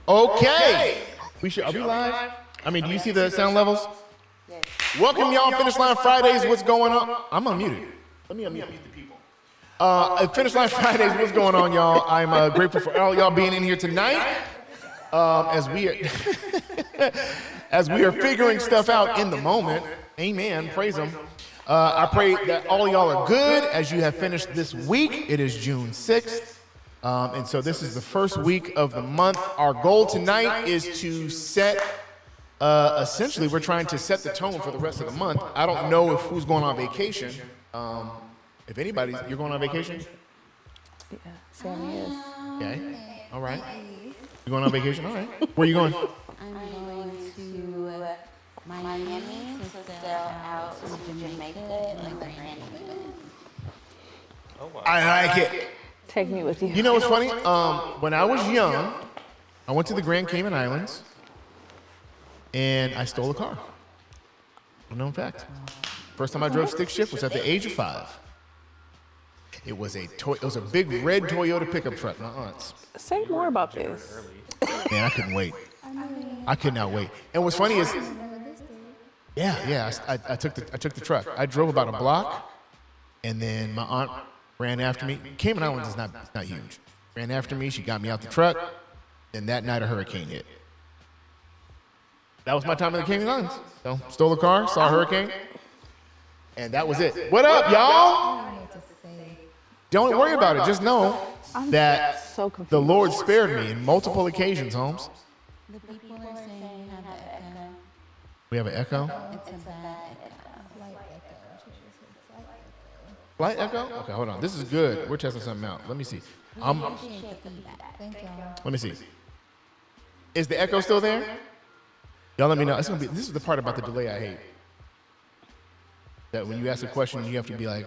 Okay. Are we live? I mean, do you see the sound levels? Yes. Welcome, y'all. Finish Line Fridays. What's going on? I'm unmuted. Let me unmute the people. Finish Line Fridays. What's going on, y'all? I'm grateful for all y'all being in here tonight. As we are as we are figuring stuff out in the moment. Amen. Praise Him. I pray that all y'all are good as you have finished this week. It is June 6th. And so this is the first week of the month. Our goal tonight is to set, essentially, we're trying to set the tone for the rest of the month. I don't know if who's going on vacation. If anybody's, you're going on vacation? Yeah, Sammy is. Okay. All right. You're going on vacation? All right. Where are you going? I'm going to Miami to sell out to Jamaica and the Grand Cayman. I like it. Take me with you. You know what's funny? When I was young, I went to the Grand Cayman Islands, and I stole a car. Unknown fact. First time I drove stick shift was at the age of 5. It was a big red Toyota pickup truck, my aunt's. Say more about this. Man, I couldn't wait. I could not wait. And what's funny is, I took the truck. I drove about a block, and then my aunt ran after me. Cayman Islands is not huge. Ran after me. She got me out the truck. And that night a hurricane hit. That was my time in the Cayman Islands. So stole a car, saw a hurricane, and that was it. What up, y'all? Don't worry about it. Just know that So confused. the Lord spared me in multiple occasions, Holmes. The people are saying you have an echo. We have an echo. It's a bad echo. Light echo? Okay, hold on. This is good. We're testing something out. Let me see. Appreciate the feedback. Let me see. Is the echo still there? Y'all let me know. This is the part about the delay I hate. That when you ask a question, you have to be like,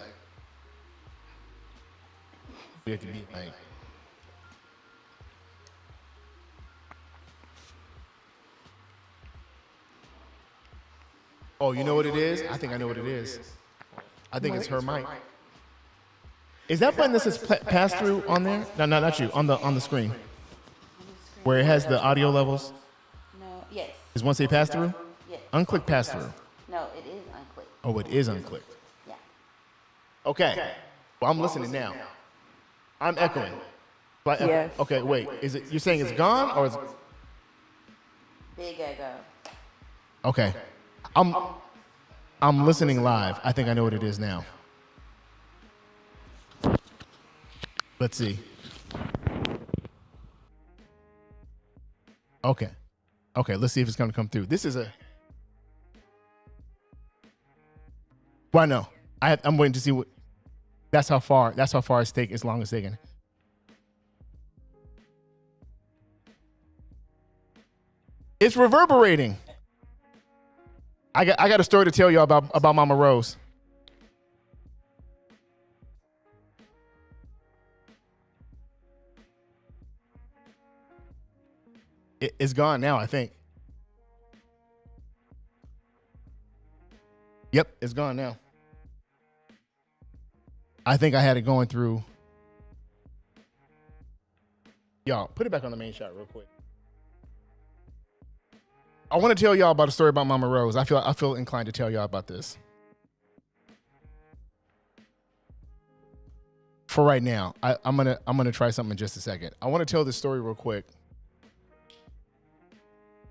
oh, you know what it is? I think I know what it is. I think it's her mic. Is that button that says pass through on there? No, not you. On the screen, where it has the audio levels. No, yes. Does one say pass through? Yes. Unclick pass through. No, it is unclicked. Oh, it is unclicked. Yeah. Okay. Well, I'm listening now. I'm echoing. Yes. Okay, wait. Is it? You're saying it's gone or is? Big echo. Okay. I'm listening live. I think I know what it is now. Let's see. Okay. Okay, let's see if it's going to come through. This is a... Well, no. I'm waiting to see what... That's how far it's taking, as long as it's taking. It's reverberating. I got a story to tell y'all about Mama Rose. It's gone now, I think. Yep, it's gone now. I think I had it going through. Y'all, put it back on the main shot real quick. I want to tell y'all about a story about Mama Rose. I feel inclined to tell y'all about this. For right now, I'm gonna try something in just a second. I want to tell this story real quick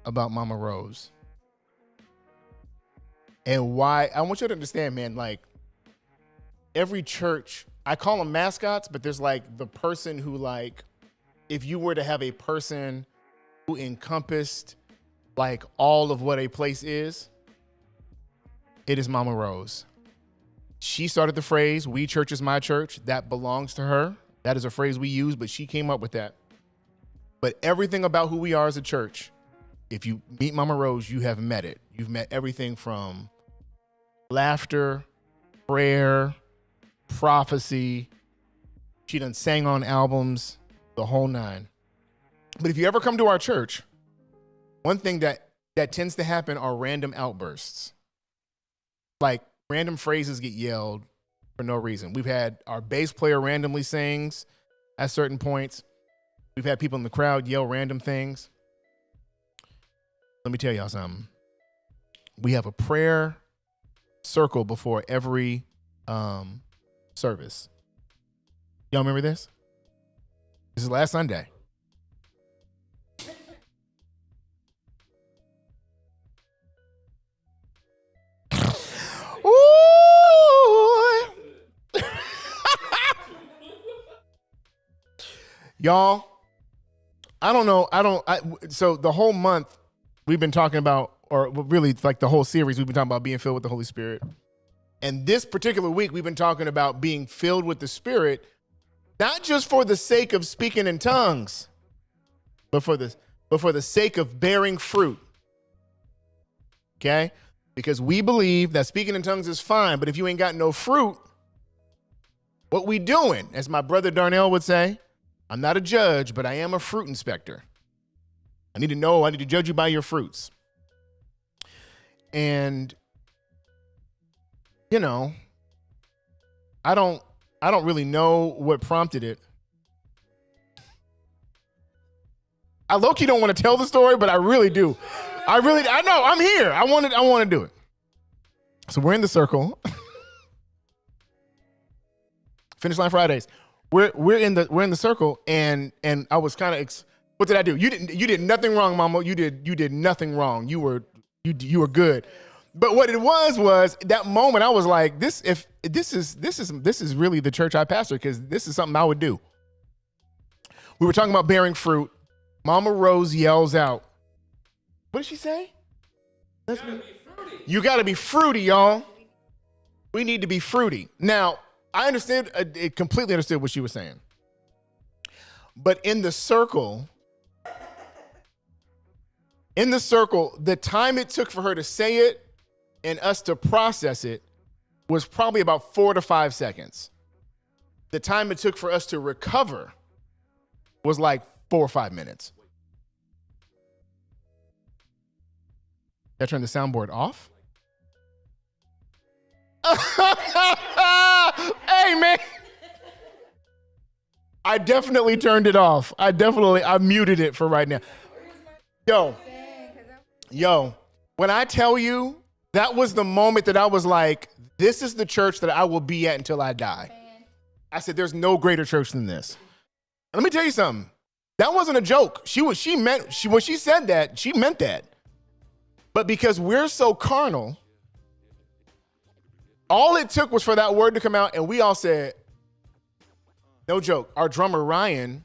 about Mama Rose and why. I want you to understand, man. Like every church, I call them mascots, but there's like the person who, like, if you were to have a person who encompassed like all of what a place is, it is Mama Rose. She started the phrase, "We church is my church." That belongs to her. That is a phrase we use, but she came up with that. But everything about who we are as a church, if you meet Mama Rose, you have met it. You've met everything from laughter, prayer, prophecy. She done sang on albums, the whole nine. But if you ever come to our church, one thing that tends to happen are random outbursts. Like random phrases get yelled for no reason. We've had our bass player randomly sings at certain points. We've had people in the crowd yell random things. Let me tell y'all something. We have a prayer circle before every service. Y'all remember this? This is last Sunday. Y'all, I don't know. So the whole month we've been talking about, or really like the whole series, we've been talking about being filled with the Holy Spirit. And this particular week, we've been talking about being filled with the Spirit, not just for the sake of speaking in tongues, but for the sake of bearing fruit. Okay? Because we believe that speaking in tongues is fine, but if you ain't got no fruit, what we doing? As my brother Darnell would say, I'm not a judge, but I am a fruit inspector. I need to judge you by your fruits. And, you know, I don't really know what prompted it. I low-key don't want to tell the story, but I really do. I know, I'm here. I want to do it. So we're in the circle. Finish Line Fridays. We're in the circle, and I was kind of what did I do? You did nothing wrong, Mama. You did nothing wrong. You were good. But what it was that moment I was like, this is really the church I pastor, because this is something I would do. We were talking about bearing fruit. Mama Rose yells out, what did she say? You got to be fruity, y'all. We need to be fruity. Now, I completely understood what she was saying. But in the circle, the time it took for her to say it and us to process it was probably about 4 to 5 seconds. The time it took for us to recover was like 4 or 5 minutes. Did I turn the soundboard off? Hey, man. I definitely turned it off. I muted it for right now. Yo, when I tell you, that was the moment that I was like, this is the church that I will be at until I die. I said, there's no greater church than this. Let me tell you something. That wasn't a joke. When she said that, she meant that. But because we're so carnal, all it took was for that word to come out, and we all said, no joke. Our drummer, Ryan,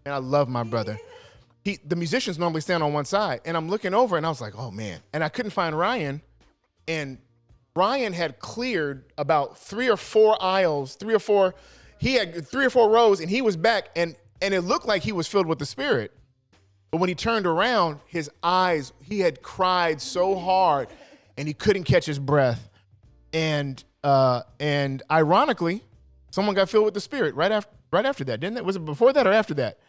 and I love my brother. The musicians normally stand on one side, and I'm looking over, and I was like, oh, man. And I couldn't find Ryan, and Ryan had cleared about 3 or 4 aisles, he had 3 or 4 rows, and he was back, and it looked like he was filled with the Spirit. But when he turned around, his eyes, he had cried so hard, and he couldn't catch his breath. And ironically, someone got filled with the Spirit right after that, didn't it? Was it before that or after that?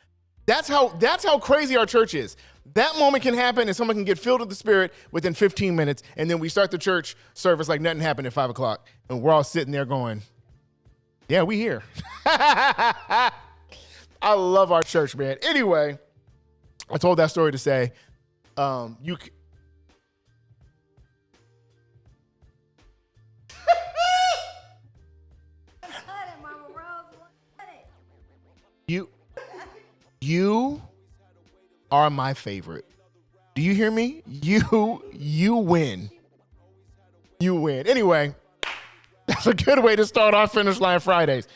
That's how crazy our church is. That moment can happen, and someone can get filled with the Spirit within 15 minutes, and then we start the church service like nothing happened at 5 o'clock, and we're all sitting there going, yeah, we here. I love our church, man. Anyway, I told that story to say, You are my favorite. Do you hear me? You win. You win. Anyway, that's a good way to start our Finish Line Fridays.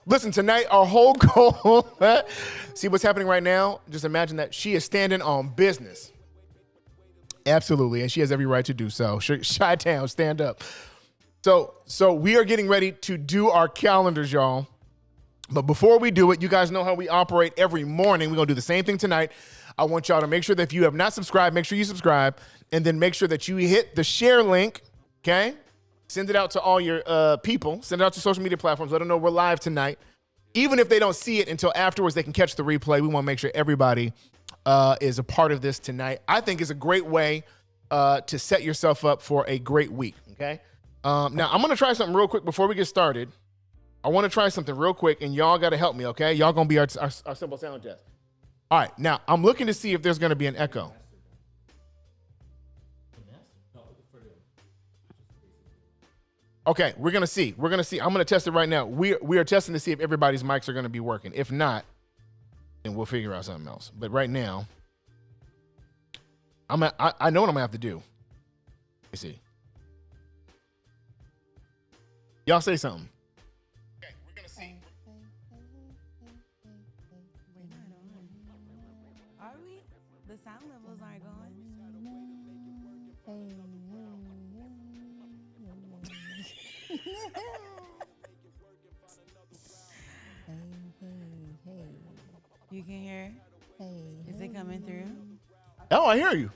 Listen, tonight, our whole goal, see what's happening right now? Just imagine that she is standing on business. Absolutely, and she has every right to do so. Chi-Town, stand up. So we are getting ready to do our calendars, y'all. But before we do it, you guys know how we operate every morning. We're going to do the same thing tonight. I want y'all to make sure that if you have not subscribed, make sure you subscribe, and then make sure that you hit the share link, okay? Send it out to all your people. Send it out to social media platforms. Let them know we're live tonight. Even if they don't see it until afterwards, they can catch the replay. We want to make sure everybody is a part of this tonight. I think it's a great way to set yourself up for a great week, okay? Now, I'm going to try something real quick before we get started. I want to try something real quick, and y'all got to help me, okay? Y'all going to be our simple sound test. All right, now, I'm looking to see if there's going to be an echo. Okay, we're gonna see. I'm gonna test it right now. We are testing to see if everybody's mics are gonna be working. If not, then we'll figure out something else. But right now, I know what I'm gonna have to do. Let me see. Y'all say something. Okay, we're gonna see. Are we? The sound levels aren't going. You can hear? Is it coming through? Oh, I hear you.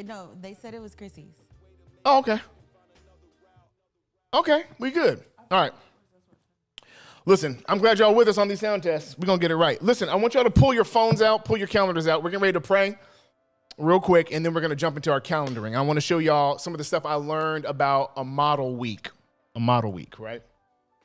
No, they said it was Chrissy's. Oh, okay. Okay, we good. All right. Listen, I'm glad y'all with us on these sound tests. We're going to get it right. Listen, I want y'all to pull your phones out, pull your calendars out. We're getting ready to pray real quick, and then we're going to jump into our calendaring. I want to show y'all some of the stuff I learned about a model week. A model week, right?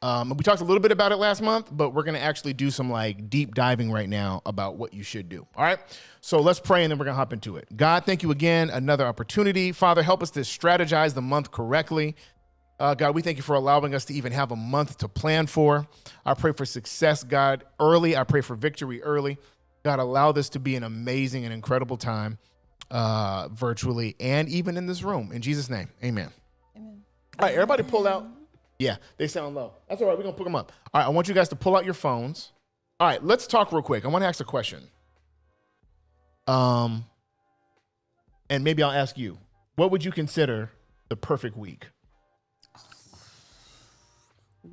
We talked a little bit about it last month, but we're going to actually do some like deep diving right now about what you should do. All right. So let's pray and then we're going to hop into it. God, thank you again. Another opportunity. Father, help us to strategize the month correctly. God, we thank you for allowing us to even have a month to plan for. I pray for success, God, early. I pray for victory early. God, allow this to be an amazing and incredible time virtually and even in this room. In Jesus' name, amen. Amen. All right, everybody pull out. Yeah, they sound low. That's all right. We're going to put them up. All right, I want you guys to pull out your phones. All right, let's talk real quick. I want to ask a question. And maybe I'll ask you, what would you consider the perfect week?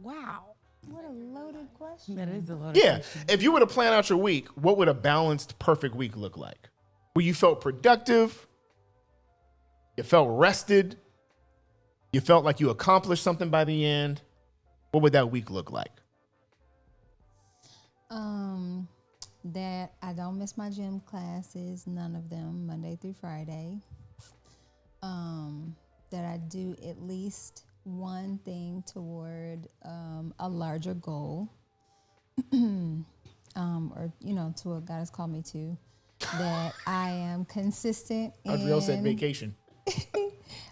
Wow. What a loaded question. That is a loaded question. If you were to plan out your week, what would a balanced, perfect week look like? Where you felt productive, you felt rested, you felt like you accomplished something by the end. What would that week look like? That I don't miss my gym classes, none of them, Monday through Friday. That I do at least one thing toward a larger goal, or to what God has called me to. That I am consistent. Adriel said vacation.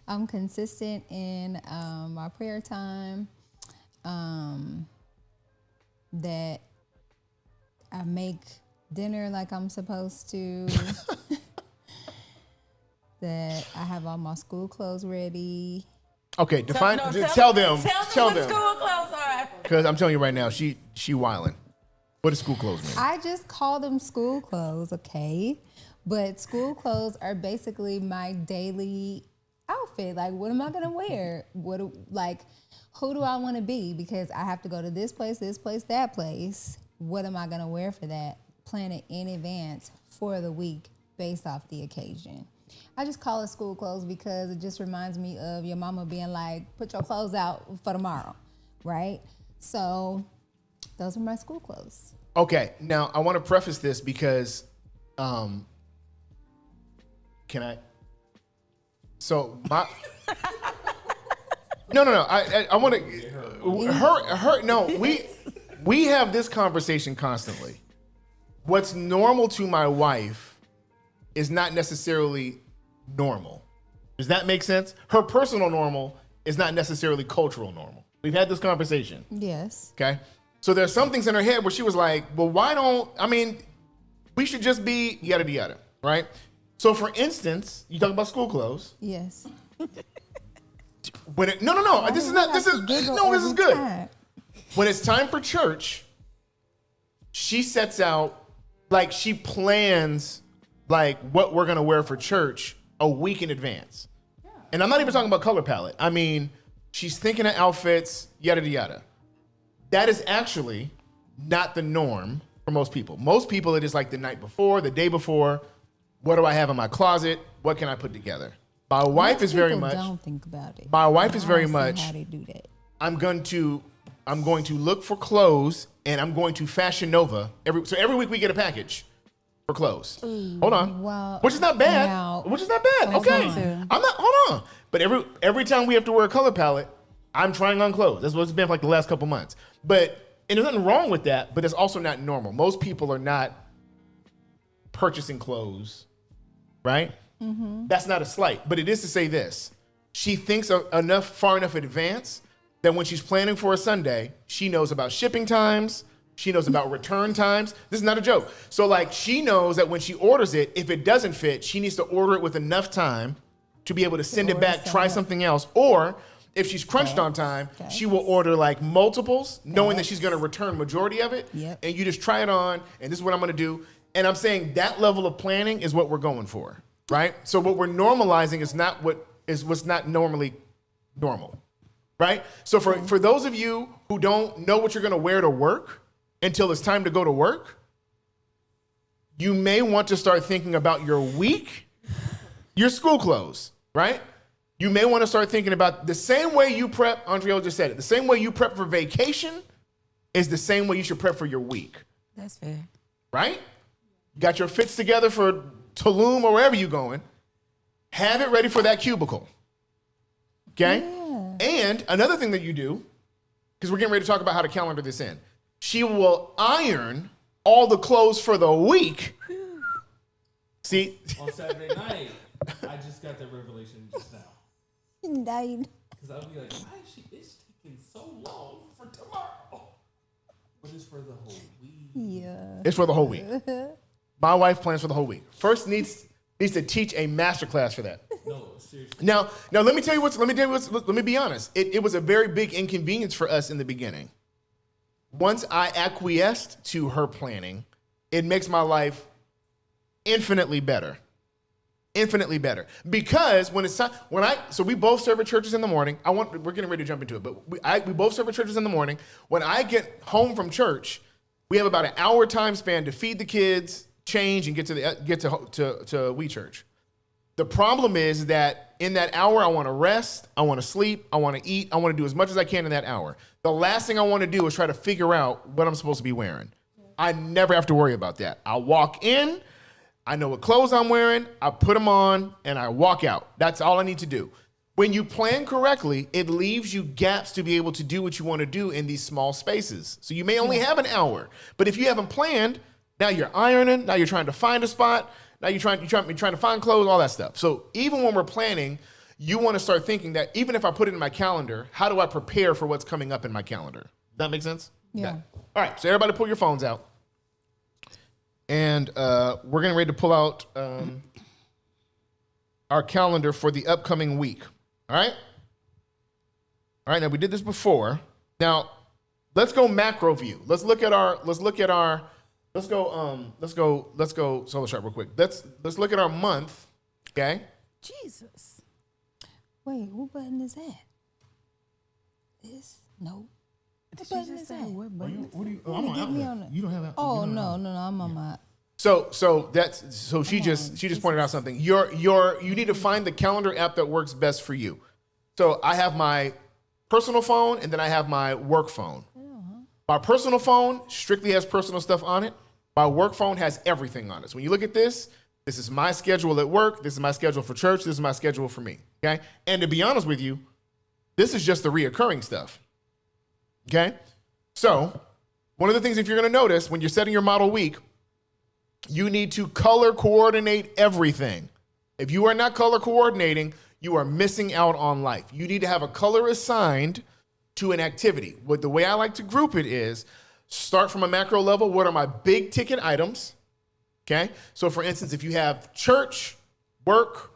I'm consistent in my prayer time. That I make dinner like I'm supposed to. That I have all my school clothes ready. Okay, define. Tell them. Tell them what school clothes are. Because I'm telling you right now, she wilding. What does school clothes mean? I just call them school clothes, okay? But school clothes are basically my daily outfit. Like, what am I gonna wear? Who do I want to be? Because I have to go to this place, that place. What am I gonna wear for that? Plan it in advance for the week based off the occasion. I just call it school clothes because it just reminds me of your mama being like, put your clothes out for tomorrow, right? So those are my school clothes. Okay, now I want to preface this because, can I? So my, no. I want to, no, we have this conversation constantly. What's normal to my wife is not necessarily normal. Does that make sense? Her personal normal is not necessarily cultural normal. We've had this conversation. Yes. Okay. So there's some things in her head where she was like, well, we should just be yada, yada, right? So for instance, you talk about school clothes. Yes. This is good. Time. When it's time for church, she sets out, like she plans like what we're going to wear for church a week in advance. Yeah. And I'm not even talking about color palette. I mean, she's thinking of outfits, yada, yada. That is actually not the norm for most people. Most people, it is like the night before, the day before. What do I have in my closet? What can I put together? My wife is very much. Don't think about it. My wife is very much. How they do that? I'm going to look for clothes and I'm going to Fashion Nova every week we get a package for clothes. Hold on. Well, which is not bad. Okay. I'm not. Hold on. But every time we have to wear a color palette, I'm trying on clothes. That's what it's been for like the last couple months. And there's nothing wrong with that, but it's also not normal. Most people are not purchasing clothes, right? Mm-hmm. That's not a slight, but it is to say this. she thinks far enough in advance that when she's planning for a Sunday, she knows about shipping times. She knows about return times. This is not a joke. So like she knows that when she orders it, if it doesn't fit, she needs to order it with enough time to be able to send it back, try something else. Or if she's crunched on time, she will order like multiples, knowing that she's going to return majority of it. Yep. And you just try it on, and this is what I'm going to do. And I'm saying that level of planning is what we're going for, right? So what we're normalizing is what's not normally normal, right? So for those of you who don't know what you're going to wear to work until it's time to go to work, you may want to start thinking about your week, your school clothes, right? You may want to start thinking about the same way you prep, Andrea just said it, the same way you prep for vacation is the same way you should prep for your week. That's fair. Right? You got your fits together for Tulum or wherever you're going. Have it ready for that cubicle. Okay? Yeah. And another thing that you do, because we're getting ready to talk about how to calendar this in, she will iron all the clothes for the week. See? On Saturday night, I just got that revelation just now. Died. Because I'll be like, why is it's taking so long for tomorrow? But it's for the whole week. Yeah. It's for the whole week. My wife plans for the whole week. First needs to teach a master class for that. No, seriously. Now let me tell you let me be honest. It was a very big inconvenience for us in the beginning. Once I acquiesced to her planning, it makes my life infinitely better. Infinitely better. Because when it's time, so we both serve at churches in the morning. We're getting ready to jump into it, but we both serve at churches in the morning. When I get home from church, we have about an hour time span to feed the kids, change, and get to We Church. The problem is that in that hour, I want to rest, I want to sleep, I want to eat, I want to do as much as I can in that hour. The last thing I want to do is try to figure out what I'm supposed to be wearing. I never have to worry about that. I walk in, I know what clothes I'm wearing, I put them on, and I walk out. That's all I need to do. When you plan correctly, it leaves you gaps to be able to do what you want to do in these small spaces. So you may only have an hour, but if you haven't planned, now you're ironing, now you're trying to find a spot, now you're trying to find clothes, all that stuff. So even when we're planning, you want to start thinking that even if I put it in my calendar, how do I prepare for what's coming up in my calendar? Does that make sense? Yeah. Okay. All right, so everybody pull your phones out. And we're getting ready to pull out our calendar for the upcoming week. All right? All right, now we did this before. Now, let's go macro view. Let's go solo shot real quick. Let's look at our month, okay? Jesus. Wait, what button is that? This? No. What button is that? What button? What do you? I'm on Outlook. You don't have. Oh no, I'm on my. So she just pointed out something. You need to find the calendar app that works best for you. So I have my personal phone and then I have my work phone. My personal phone strictly has personal stuff on it. My work phone has everything on it. So when you look at this is my schedule at work. This is my schedule for church. This is my schedule for me. Okay. And to be honest with you, this is just the reoccurring stuff. Okay. So one of the things, if you're going to notice when you're setting your model week, you need to color coordinate everything. If you are not color coordinating, you are missing out on life. You need to have a color assigned to an activity. The way I like to group it is start from a macro level. What are my big ticket items? Okay. So for instance, if you have church, work,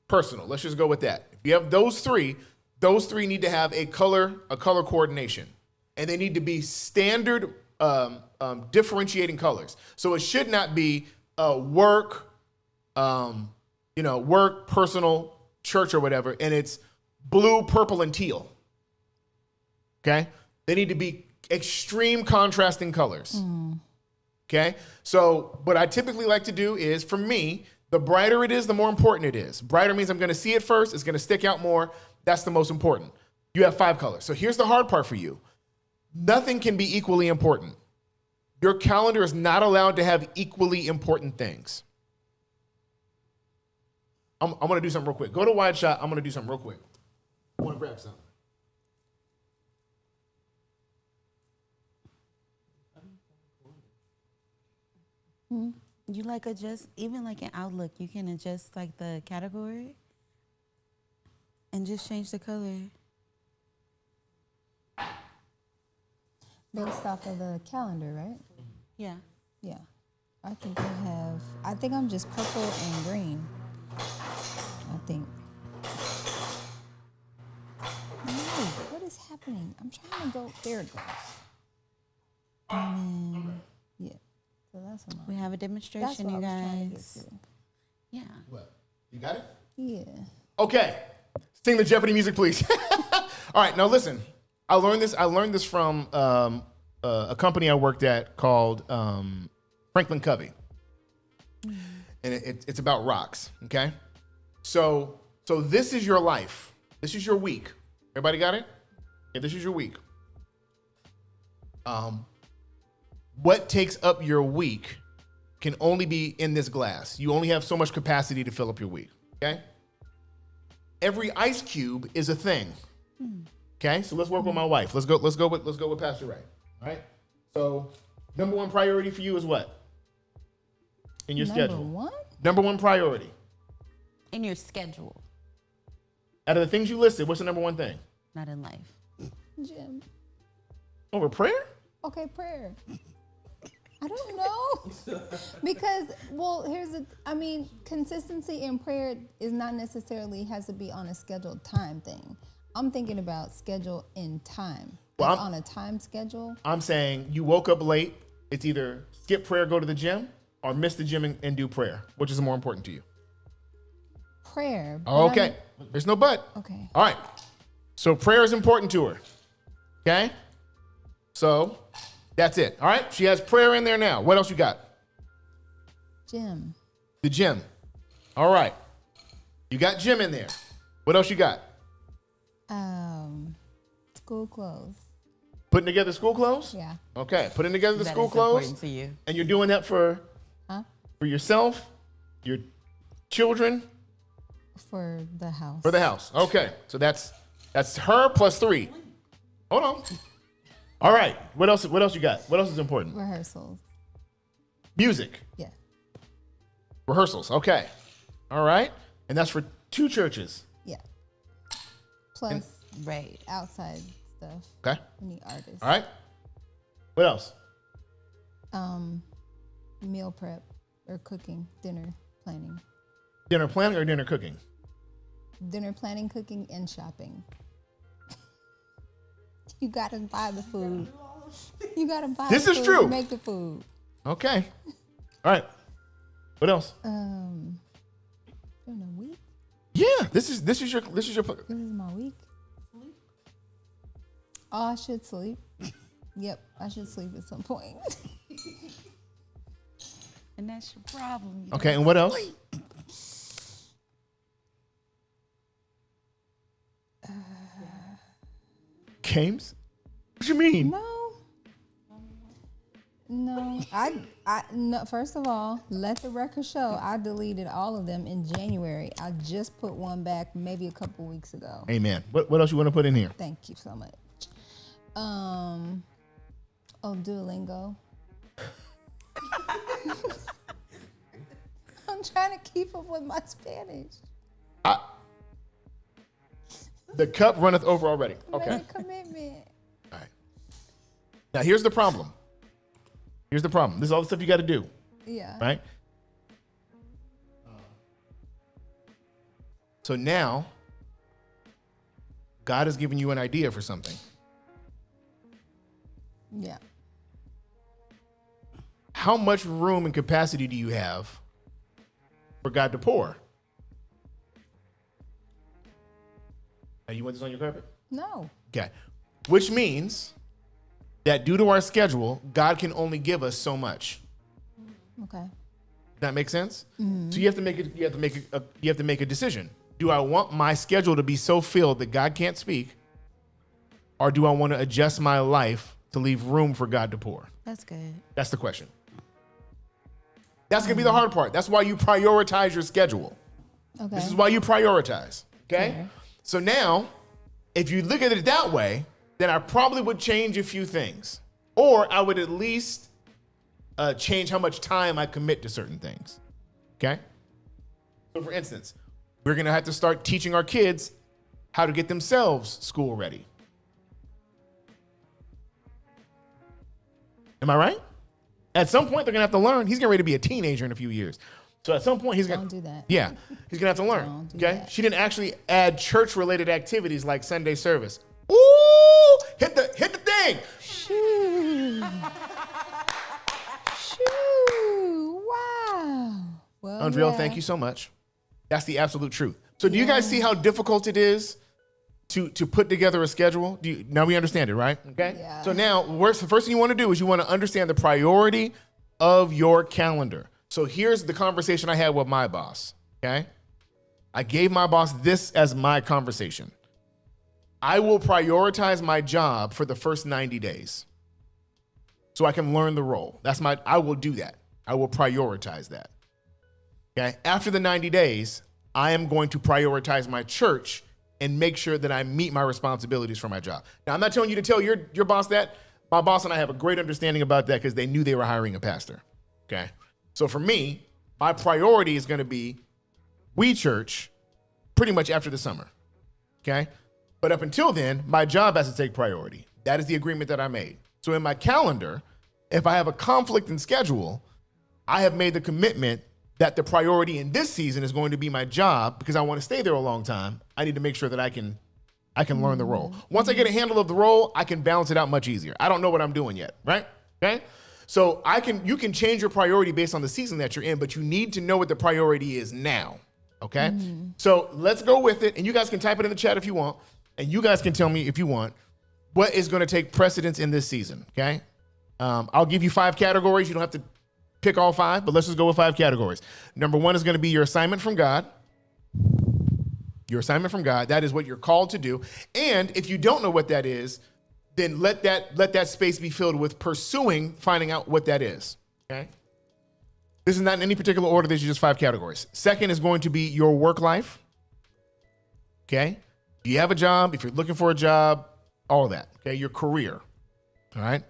personal, let's just go with that. If you have those three need to have a color coordination, and they need to be standard differentiating colors. So it should not be work, work, personal, church, or whatever, and it's blue, purple, and teal. Okay? They need to be extreme contrasting colors. Okay? So what I typically like to do is, for me, the brighter it is, the more important it is. Brighter means I'm going to see it first. It's going to stick out more. That's the most important. You have 5 colors. So here's the hard part for you. Nothing can be equally important. Your calendar is not allowed to have equally important things. I'm going to do something real quick. Go to wide shot. I'm going to do something real quick. I want to grab something. You like adjust, even like in Outlook, you can adjust like the category. And just change the color. Based off of the calendar, right? Yeah. Yeah. I think I'm just purple and green. I think. No, what is happening? I'm trying to go. There it goes. And then, yeah. So that's what We have a that's demonstration, what you I was trying to get guys. to. Yeah. What? You got it? Yeah. Okay. Sing the Jeopardy music, please. All right, now listen. I learned this from a company I worked at called Franklin Covey, and it's about rocks. Okay, so this is your life. This is your week. Everybody got it? Yeah, this is your week. What takes up your week can only be in this glass. You only have so much capacity to fill up your week. Okay. Every ice cube is a thing. Okay, so let's work with my wife. Let's go with Pastor Ray. All right. So, number one priority for you is what? In your schedule. Number one? Number one priority. In your schedule, Out of the things you listed, what's the number one thing? not in life. Jim. Over prayer? Okay, prayer. I don't know. Because, well, consistency in prayer is not necessarily has to be on a scheduled time thing. I'm thinking about schedule in time. Well, Like I'm- on a time schedule. I'm saying you woke up late. It's either skip prayer, go to the gym, or miss the gym and do prayer. Which is more important to you? Prayer. but Okay. There's no but. Okay. All right. So prayer is important to her. Okay? So that's it. All right? She has prayer in there now. What else you got? Gym. The gym. All right. You got gym in there. What else you got? School clothes. Putting together school clothes? Yeah. Okay. Putting together the That school is important clothes. to you. And you're doing that for Huh? yourself, your children, For the house. for the house. Okay. So that's her plus 3. Hold on. All right. What else you got? What else is important? Rehearsals. Music. Yeah. Rehearsals. Okay. All right. And that's for 2 churches. Yeah. Plus Right. outside stuff. Okay. We need artists. All right. What else? Meal prep or cooking, dinner planning. Dinner planning or dinner cooking? Dinner planning, cooking, and shopping. You gotta buy the food. You gotta buy This the is food true. to make the food. Okay. All right. What else? During the week? Yeah. This is your. This is my week. Oh, I should sleep. Yep, I should sleep at some point. And that's your problem. You Okay. And what else? Games? What you mean? No. No. First of all, let the record show I deleted all of them in January. I just put one back maybe a couple weeks ago. Amen. What else you want to put in here? Thank you so much. Duolingo. I'm trying to keep up with my Spanish. The cup runneth over already. Okay. Make a commitment. All right. Now here's the problem. This is all the stuff you got to do. Yeah. Right? So now, God has given you an idea for something. Yeah. How much room and capacity do you have for God to pour? Now, you want this on your carpet? No. Okay. Which means that due to our schedule, God can only give us so much. Okay. That makes sense? So you have to make a decision. Do I want my schedule to be so filled that God can't speak? Or do I want to adjust my life to leave room for God to pour? That's good. That's the question. That's going to be the hard part. That's why you prioritize your schedule. Okay. This is why you prioritize. Okay? Fair. So now, if you look at it that way, then I probably would change a few things. Or I would at least change how much time I commit to certain things. Okay? So for instance, we're going to have to start teaching our kids how to get themselves school ready. Am I right? At some point, they're going to have to learn. He's getting ready to be a teenager in a few years. So at some point, he's going to... Don't do that. Yeah, he's going to have to learn. Don't do Okay? that. She didn't actually add church-related activities like Sunday service. Ooh! Hit the thing! Shoo. Shoo. Wow. Well, Andrea, yeah. thank you so much. That's the absolute truth. So do you guys see how difficult it is to put together a schedule? Now we understand it, right? Okay. Yeah. So now, the first thing you want to do is you want to understand the priority of your calendar. So here's the conversation I had with my boss. Okay. I gave my boss this as my conversation. I will prioritize my job for the first 90 days so I can learn the role. I will do that. I will prioritize that. Okay. After the 90 days, I am going to prioritize my church and make sure that I meet my responsibilities for my job. Now, I'm not telling you to tell your boss that. My boss and I have a great understanding about that because they knew they were hiring a pastor. Okay. So for me, my priority is going to be We Church pretty much after the summer. Okay. But up until then, my job has to take priority. That is the agreement that I made. So in my calendar, if I have a conflict in schedule, I have made the commitment that the priority in this season is going to be my job because I want to stay there a long time. I need to make sure that I can learn the role. Once I get a handle of the role, I can balance it out much easier. I don't know what I'm doing yet, right? Okay? So you can change your priority based on the season that you're in, but you need to know what the priority is now. Okay? So let's go with it. And you guys can type it in the chat if you want. And you guys can tell me if you want what is going to take precedence in this season. Okay? I'll give you 5 categories. You don't have to pick all 5, but let's just go with 5 categories. Number 1 is going to be your assignment from God. Your assignment from God. That is what you're called to do. And if you don't know what that is, then let that space be filled with finding out what that is. Okay? This is not in any particular order. These are just 5 categories. Second is going to be your work life. Okay? Do you have a job? If you're looking for a job, all of that. Okay? Your career. All right?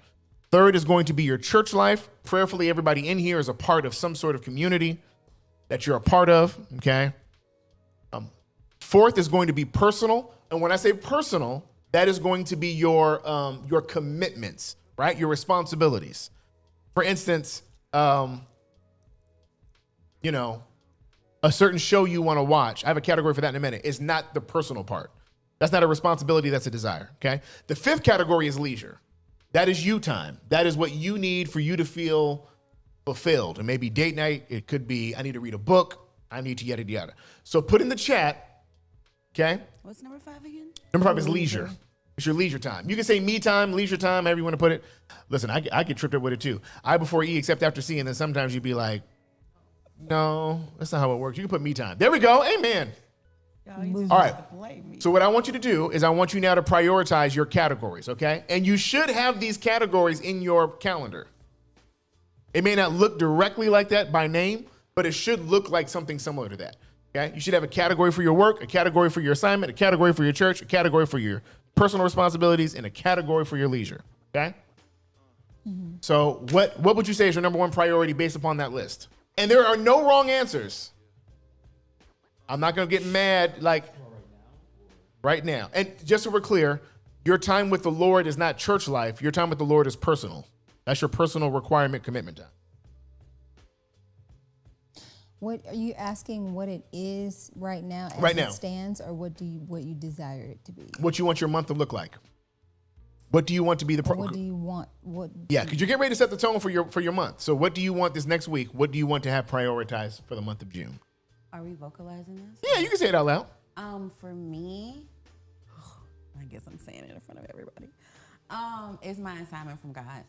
Third is going to be your church life. Prayerfully, everybody in here is a part of some sort of community that you're a part of, okay? Fourth is going to be personal. And when I say personal, that is going to be your commitments, right? Your responsibilities. For instance, a certain show you want to watch. I have a category for that in a minute. It's not the personal part. That's not a responsibility. That's a desire, okay? The 5th category is leisure. That is you time. That is what you need for you to feel fulfilled. And maybe date night, it could be, I need to read a book. I need to yada, yada. So put in the chat, okay? What's number 5 again? Number 5 is leisure. It's your leisure time. You can say me time, leisure time, however you want to put it. Listen, I get tripped up with it too. I before E except after C, and then sometimes you'd be like, no, that's not how it works. You can put me time. There we go. Amen. All right. So what I want you to do is I want you now to prioritize your categories, okay? And you should have these categories in your calendar. It may not look directly like that by name, but it should look like something similar to that, okay? You should have a category for your work, a category for your assignment, a category for your church, a category for your personal responsibilities, and a category for your leisure, okay? Mm-hmm. So what would you say is your number 1 priority based upon that list? And there are no wrong answers. I'm not going to get mad like right now. And just so we're clear, your time with the Lord is not church life. Your time with the Lord is personal. That's your personal requirement commitment time. What are you asking? What it is right now as Right now. it stands, or what you desire it to be? What you want your month to look like? What do you want to be the? Or what do you want? Yeah, because you're getting ready to set the tone for your month. So what do you want this next week? What do you want to have prioritized for the month of June? Are we vocalizing this? Yeah, you can say it out loud. For me, I guess I'm saying it in front of everybody. It's my assignment from God.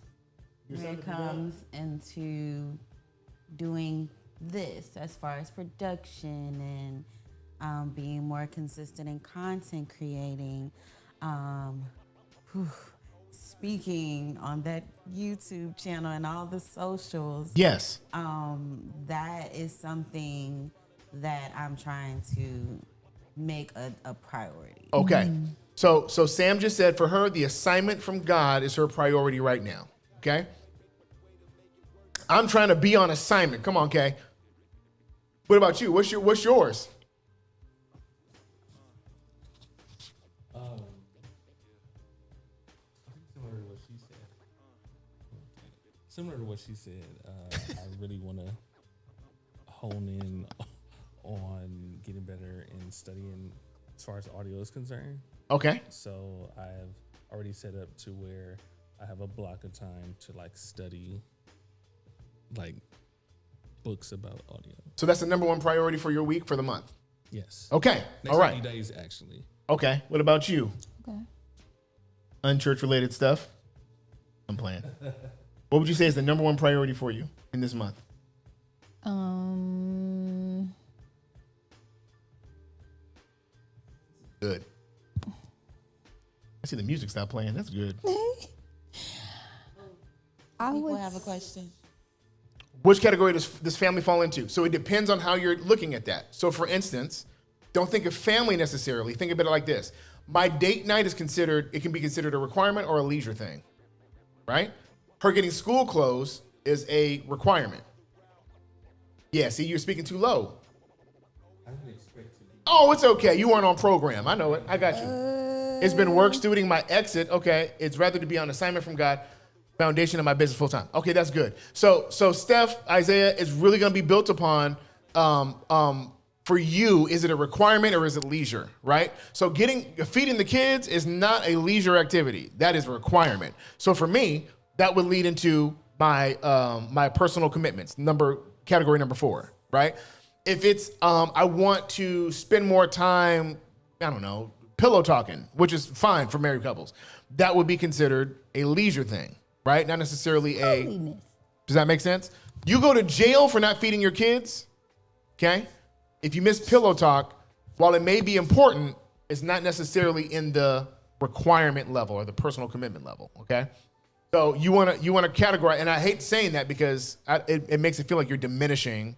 When it comes into doing this, as far as production and being more consistent in content creating, speaking on that YouTube channel and all the socials. Yes. That is something that I'm trying to make a priority. Okay. So Sam just said for her, the assignment from God is her priority right now. Okay. I'm trying to be on assignment. Come on, Kay. What about you? What's yours? Similar to what she said, I really want to hone in on getting better in studying as far as audio is concerned. Okay. So I've already set up to where I have a block of time to like study like books about audio. So that's the number one priority for your week for the month. Yes. Okay. Next All right. 90 days actually. Okay. What about you? Okay. Unchurch related stuff? I'm playing. What would you say is the number one priority for you in this month? Good. I see the music stop playing. That's good. I People would have a question. Which category does this family fall into? So it depends on how you're looking at that. So for instance, don't think of family necessarily. Think about it like this. My date night is considered, it can be considered a requirement or a leisure thing, right? Her getting school clothes is a requirement. Yeah, see, you're speaking too low. I didn't expect to. Oh, it's okay. You weren't on program. I know it. I got you. It's been work studing my exit. Okay. It's rather to be on assignment from God, foundation of my business full time. Okay, that's good. So Steph, Isaiah is really going to be built upon, for you, is it a requirement or is it leisure, right? So feeding the kids is not a leisure activity. That is a requirement. So for me, that would lead into my my personal commitments, category number 4, right? If it's I want to spend more time, I don't know, pillow talking, which is fine for married couples, that would be considered a leisure thing, right? Not necessarily holiness. Does that make sense? You go to jail for not feeding your kids, okay? If you miss pillow talk, while it may be important, it's not necessarily in the requirement level or the personal commitment level, okay? So you want to categorize, and I hate saying that because it makes it feel like you're diminishing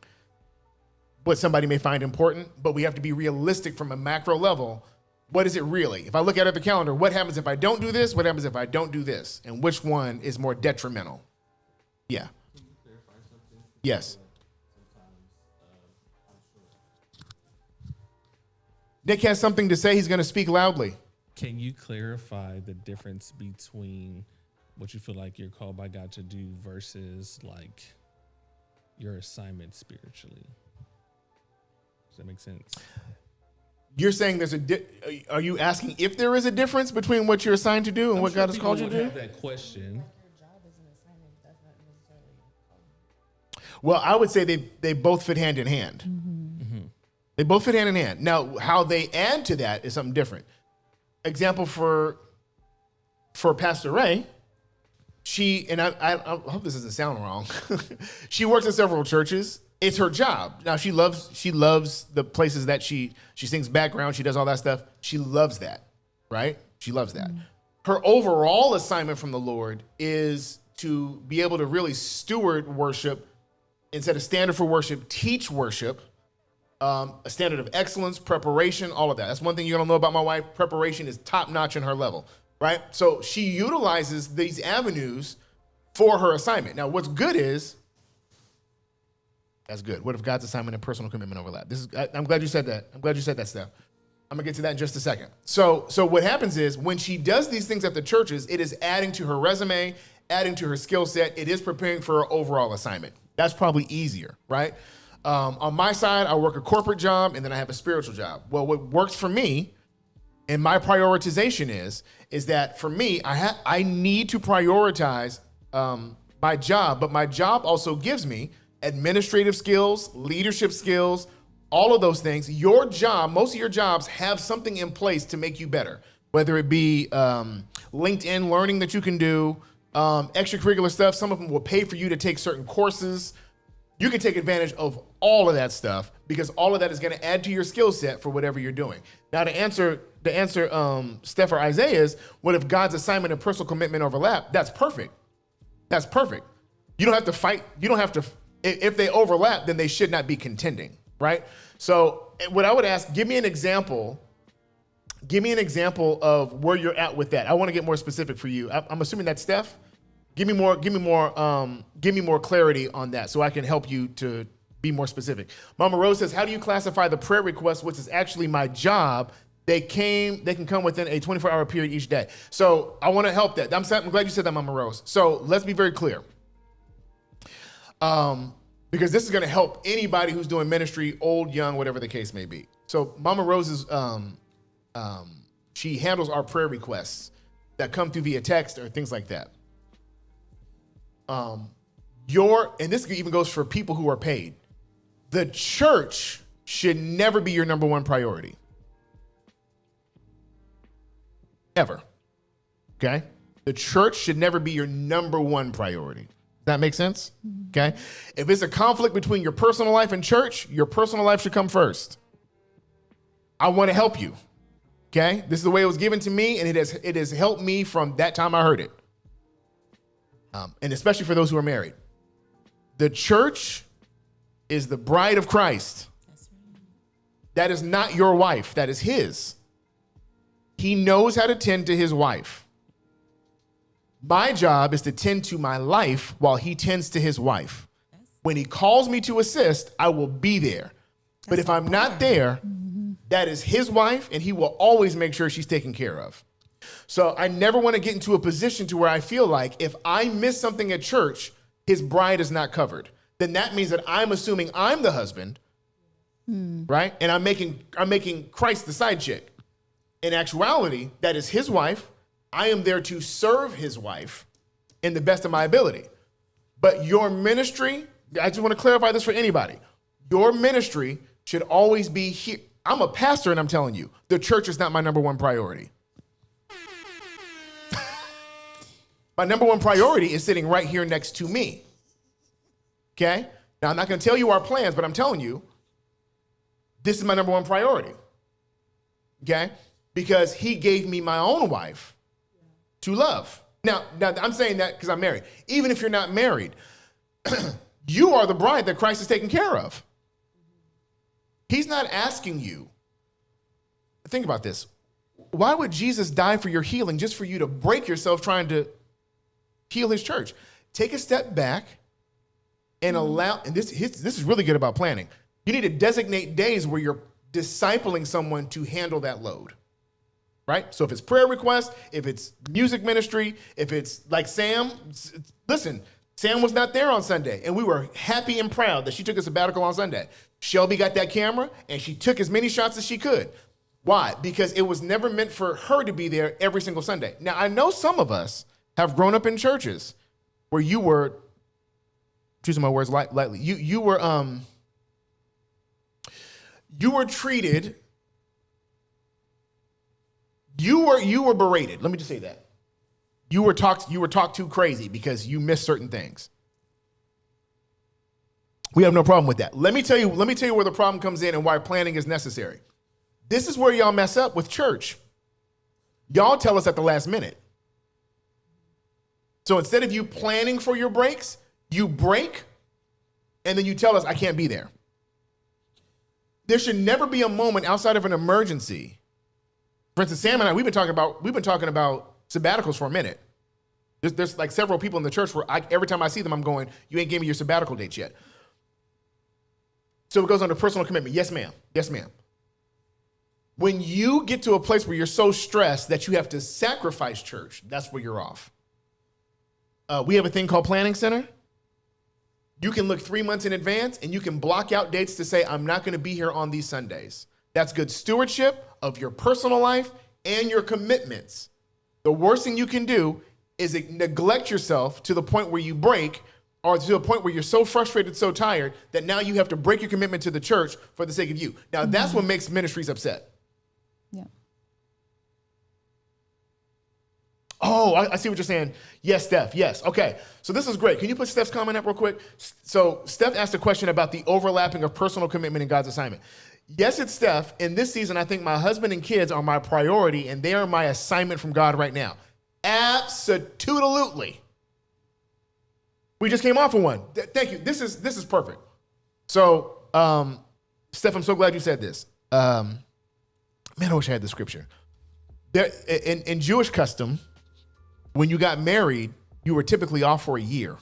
what somebody may find important, but we have to be realistic from a macro level. What is it really? If I look at the calendar, what happens if I don't do this? What happens if I don't do this? And which one is more detrimental? Yeah. Can you clarify something? Yes. Sometimes I'm sure. Nick has something to say. He's going to speak loudly. Can you clarify the difference between what you feel like you're called by God to do versus like your assignment spiritually? Does that make sense? You're saying there's are you asking if there is a difference between what you're assigned to do and what God has called you to do? Have that question. Well, I would say they both fit hand in hand. Mm-hmm. They both fit hand in hand. Now, how they add to that is something different. Example for Pastor Ray, I hope this doesn't sound wrong. She works in several churches. It's her job. Now she loves the places that she sings background. She does all that stuff. She loves that, right? She loves that. Her overall assignment from the Lord is to be able to really steward worship, instead of standard for worship, teach worship, a standard of excellence, preparation, all of that. That's one thing you don't know about my wife. Preparation is top notch in her level, right? So she utilizes these avenues for her assignment. Now, what's good is, that's good. What if God's assignment and personal commitment overlap? I'm glad you said that. I'm glad you said that, Steph. I'm gonna get to that in just a second. So what happens is when she does these things at the churches, it is adding to her resume, adding to her skill set. It is preparing for her overall assignment. That's probably easier, right? On my side, I work a corporate job and then I have a spiritual job. Well, what works for me and my prioritization is that for me, I need to prioritize my job, but my job also gives me administrative skills, leadership skills, all of those things. Your job, most of your jobs have something in place to make you better, whether it be LinkedIn learning that you can do, extracurricular stuff. Some of them will pay for you to take certain courses. You can take advantage of all of that stuff because all of that is going to add to your skill set for whatever you're doing. Now, to answer Steph or Isaiah is, what if God's assignment and personal commitment overlap? That's perfect. That's perfect. You don't have to fight. You don't have to. If they overlap, then they should not be contending, right? So what I would ask, give me an example of where you're at with that. I want to get more specific for you. I'm assuming that's Steph. Give me more clarity on that so I can help you to be more specific. Mama Rose says, how do you classify the prayer request, which is actually my job? They can come within a 24-hour period each day. So I want to help that. I'm glad you said that, Mama Rose. So let's be very clear. Because this is going to help anybody who's doing ministry, old, young, whatever the case may be. So Mama Rose is, she handles our prayer requests that come through via text or things like that. And this even goes for people who are paid. The church should never be your number one priority. Ever. Okay? The church should never be your number one priority. Does that make sense? Okay? If it's a conflict between your personal life and church, your personal life should come first. I want to help you. Okay? This is the way it was given to me, and it has helped me from that time I heard it. And especially for those who are married. The church is the bride of Christ. That is not your wife. That is his. He knows how to tend to his wife. My job is to tend to my life while he tends to his wife. When he calls me to assist, I will be there. But if I'm not there, that is his wife, and he will always make sure she's taken care of. So I never want to get into a position to where I feel like if I miss something at church, his bride is not covered. Then that means that I'm assuming I'm the husband, right? And I'm making Christ the side chick. In actuality, that is his wife. I am there to serve his wife in the best of my ability. But your ministry, I just want to clarify this for anybody. Your ministry should always be here. I'm a pastor, and I'm telling you, the church is not my number one priority. My number one priority is sitting right here next to me. Okay? Now, I'm not going to tell you our plans, but I'm telling you, this is my number one priority. Okay? Because he gave me my own wife to love. Now I'm saying that because I'm married. Even if you're not married, you are the bride that Christ is taking care of. He's not asking you. Think about this. Why would Jesus die for your healing just for you to break yourself trying to heal his church? Take a step back and allow, and this is really good about planning. You need to designate days where you're discipling someone to handle that load. Right? So if it's prayer requests, if it's music ministry, if it's like Sam, listen, Sam was not there on Sunday, and we were happy and proud that she took a sabbatical on Sunday. Shelby got that camera, and she took as many shots as she could. Why? Because it was never meant for her to be there every single Sunday. Now, I know some of us have grown up in churches where you were, choosing my words lightly, you were treated. You were berated. Let me just say that. You were talked to crazy because you missed certain things. We have no problem with that. Let me tell you where the problem comes in and why planning is necessary. This is where y'all mess up with church. Y'all tell us at the last minute. So instead of you planning for your breaks, you break and then you tell us I can't be there. There should never be a moment outside of an emergency. For instance, Sam and I, we've been talking about sabbaticals for a minute. There's like several people in the church where every time I see them, I'm going, you ain't gave me your sabbatical dates yet. So it goes on to personal commitment. Yes, ma'am. Yes, ma'am. When you get to a place where you're so stressed that you have to sacrifice church, that's where you're off. We have a thing called Planning Center. You can look 3 months in advance and you can block out dates to say, I'm not going to be here on these Sundays. That's good stewardship of your personal life and your commitments. The worst thing you can do is neglect yourself to the point where you break, or to a point where you're so frustrated, so tired, that now you have to break your commitment to the church for the sake of you. Now, that's what makes ministries upset. Yeah. Oh, I see what you're saying. Yes, Steph. Yes. Okay. So this is great. Can you put Steph's comment up real quick? So Steph asked a question about the overlapping of personal commitment and God's assignment. Yes, it's Steph. In this season, I think my husband and kids are my priority, and they are my assignment from God right now. Absolutely. We just came off of one. Thank you. This is perfect. So, Steph, I'm so glad you said this. Man, I wish I had the scripture. There, in Jewish custom, when you got married, you were typically off for a year.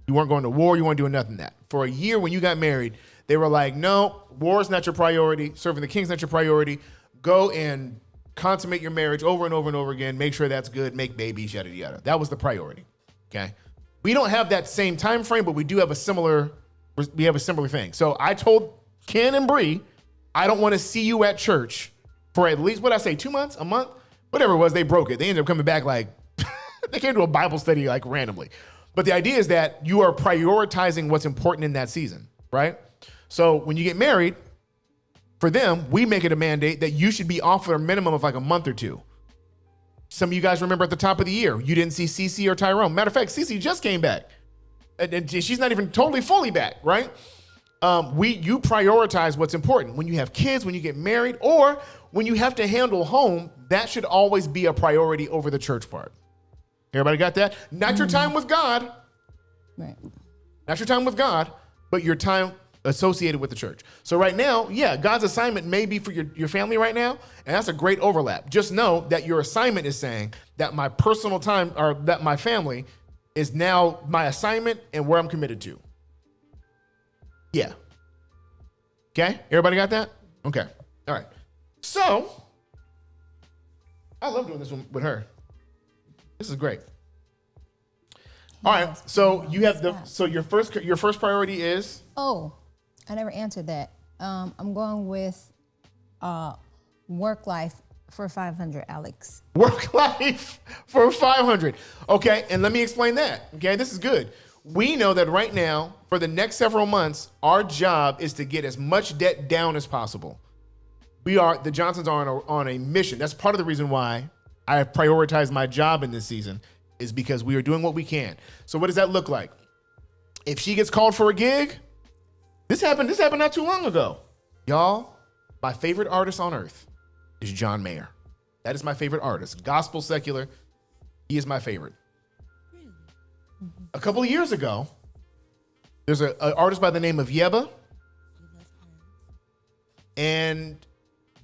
You weren't going to war. You weren't doing nothing that. For a year when you got married, they were like, no, war is not your priority. Serving the king's not your priority. Go and consummate your marriage over and over and over again. Make sure that's good. Make babies, yada, yada. That was the priority, okay? We don't have that same time frame, but we do have a similar thing. So I told Ken and Bree, I don't want to see you at church for at least, 2 months, a month, whatever it was. They broke it. They ended up coming back like, they came to a Bible study like randomly. But the idea is that you are prioritizing what's important in that season, right? So when you get married, for them, we make it a mandate that you should be off for a minimum of like a month or two. Some of you guys remember at the top of the year, you didn't see Cece or Tyrone. Matter of fact, Cece just came back. And she's not even totally fully back, right? You prioritize what's important. When you have kids, when you get married, or when you have to handle home, that should always be a priority over the church part. Everybody got that? Not your time with God. Right. Not your time with God, but your time associated with the church. So right now, yeah, God's assignment may be for your family right now, and that's a great overlap. Just know that your assignment is saying that my personal time, or that my family is now my assignment and where I'm committed to. Yeah. Okay? Everybody got that? Okay. All right. So, I love doing this one with her. This is great. All right. So you have your first priority is? Oh, I never answered that. I'm going with work life for 500, Alex. Work life for 500. Okay, and let me explain that. Okay, this is good. We know that right now, for the next several months, our job is to get as much debt down as possible. The Johnsons are on a mission. That's part of the reason why I have prioritized my job in this season, is because we are doing what we can. So what does that look like? If she gets called for a gig, this happened not too long ago. Y'all, my favorite artist on earth is John Mayer. That is my favorite artist. Gospel, secular, he is my favorite. A couple of years ago, there's an artist by the name of Yeba. And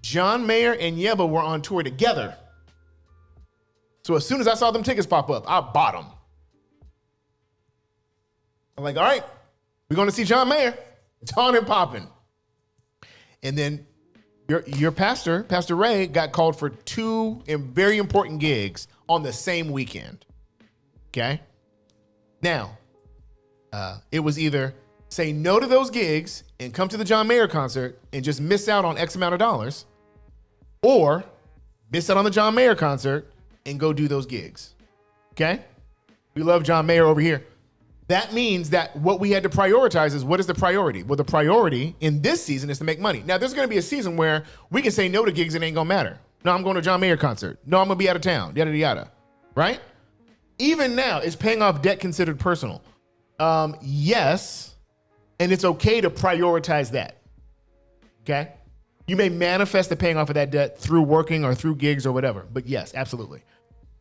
John Mayer and Yeba were on tour together. So as soon as I saw them tickets pop up, I bought them. I'm like, all right, we're going to see John Mayer. It's on and popping. And then your pastor, Pastor Ray, got called for 2 very important gigs on the same weekend. Okay? Now, it was either say no to those gigs and come to the John Mayer concert and just miss out on X amount of dollars, or miss out on the John Mayer concert and go do those gigs. Okay? We love John Mayer over here. That means that what we had to prioritize is, what is the priority? Well, the priority in this season is to make money. Now, there's going to be a season where we can say no to gigs, it ain't going to matter. No, I'm going to a John Mayer concert. No, I'm going to be out of town, yada, yada, yada. Right? Even now, is paying off debt considered personal? Yes, and it's okay to prioritize that. Okay? You may manifest the paying off of that debt through working or through gigs or whatever, but yes, absolutely.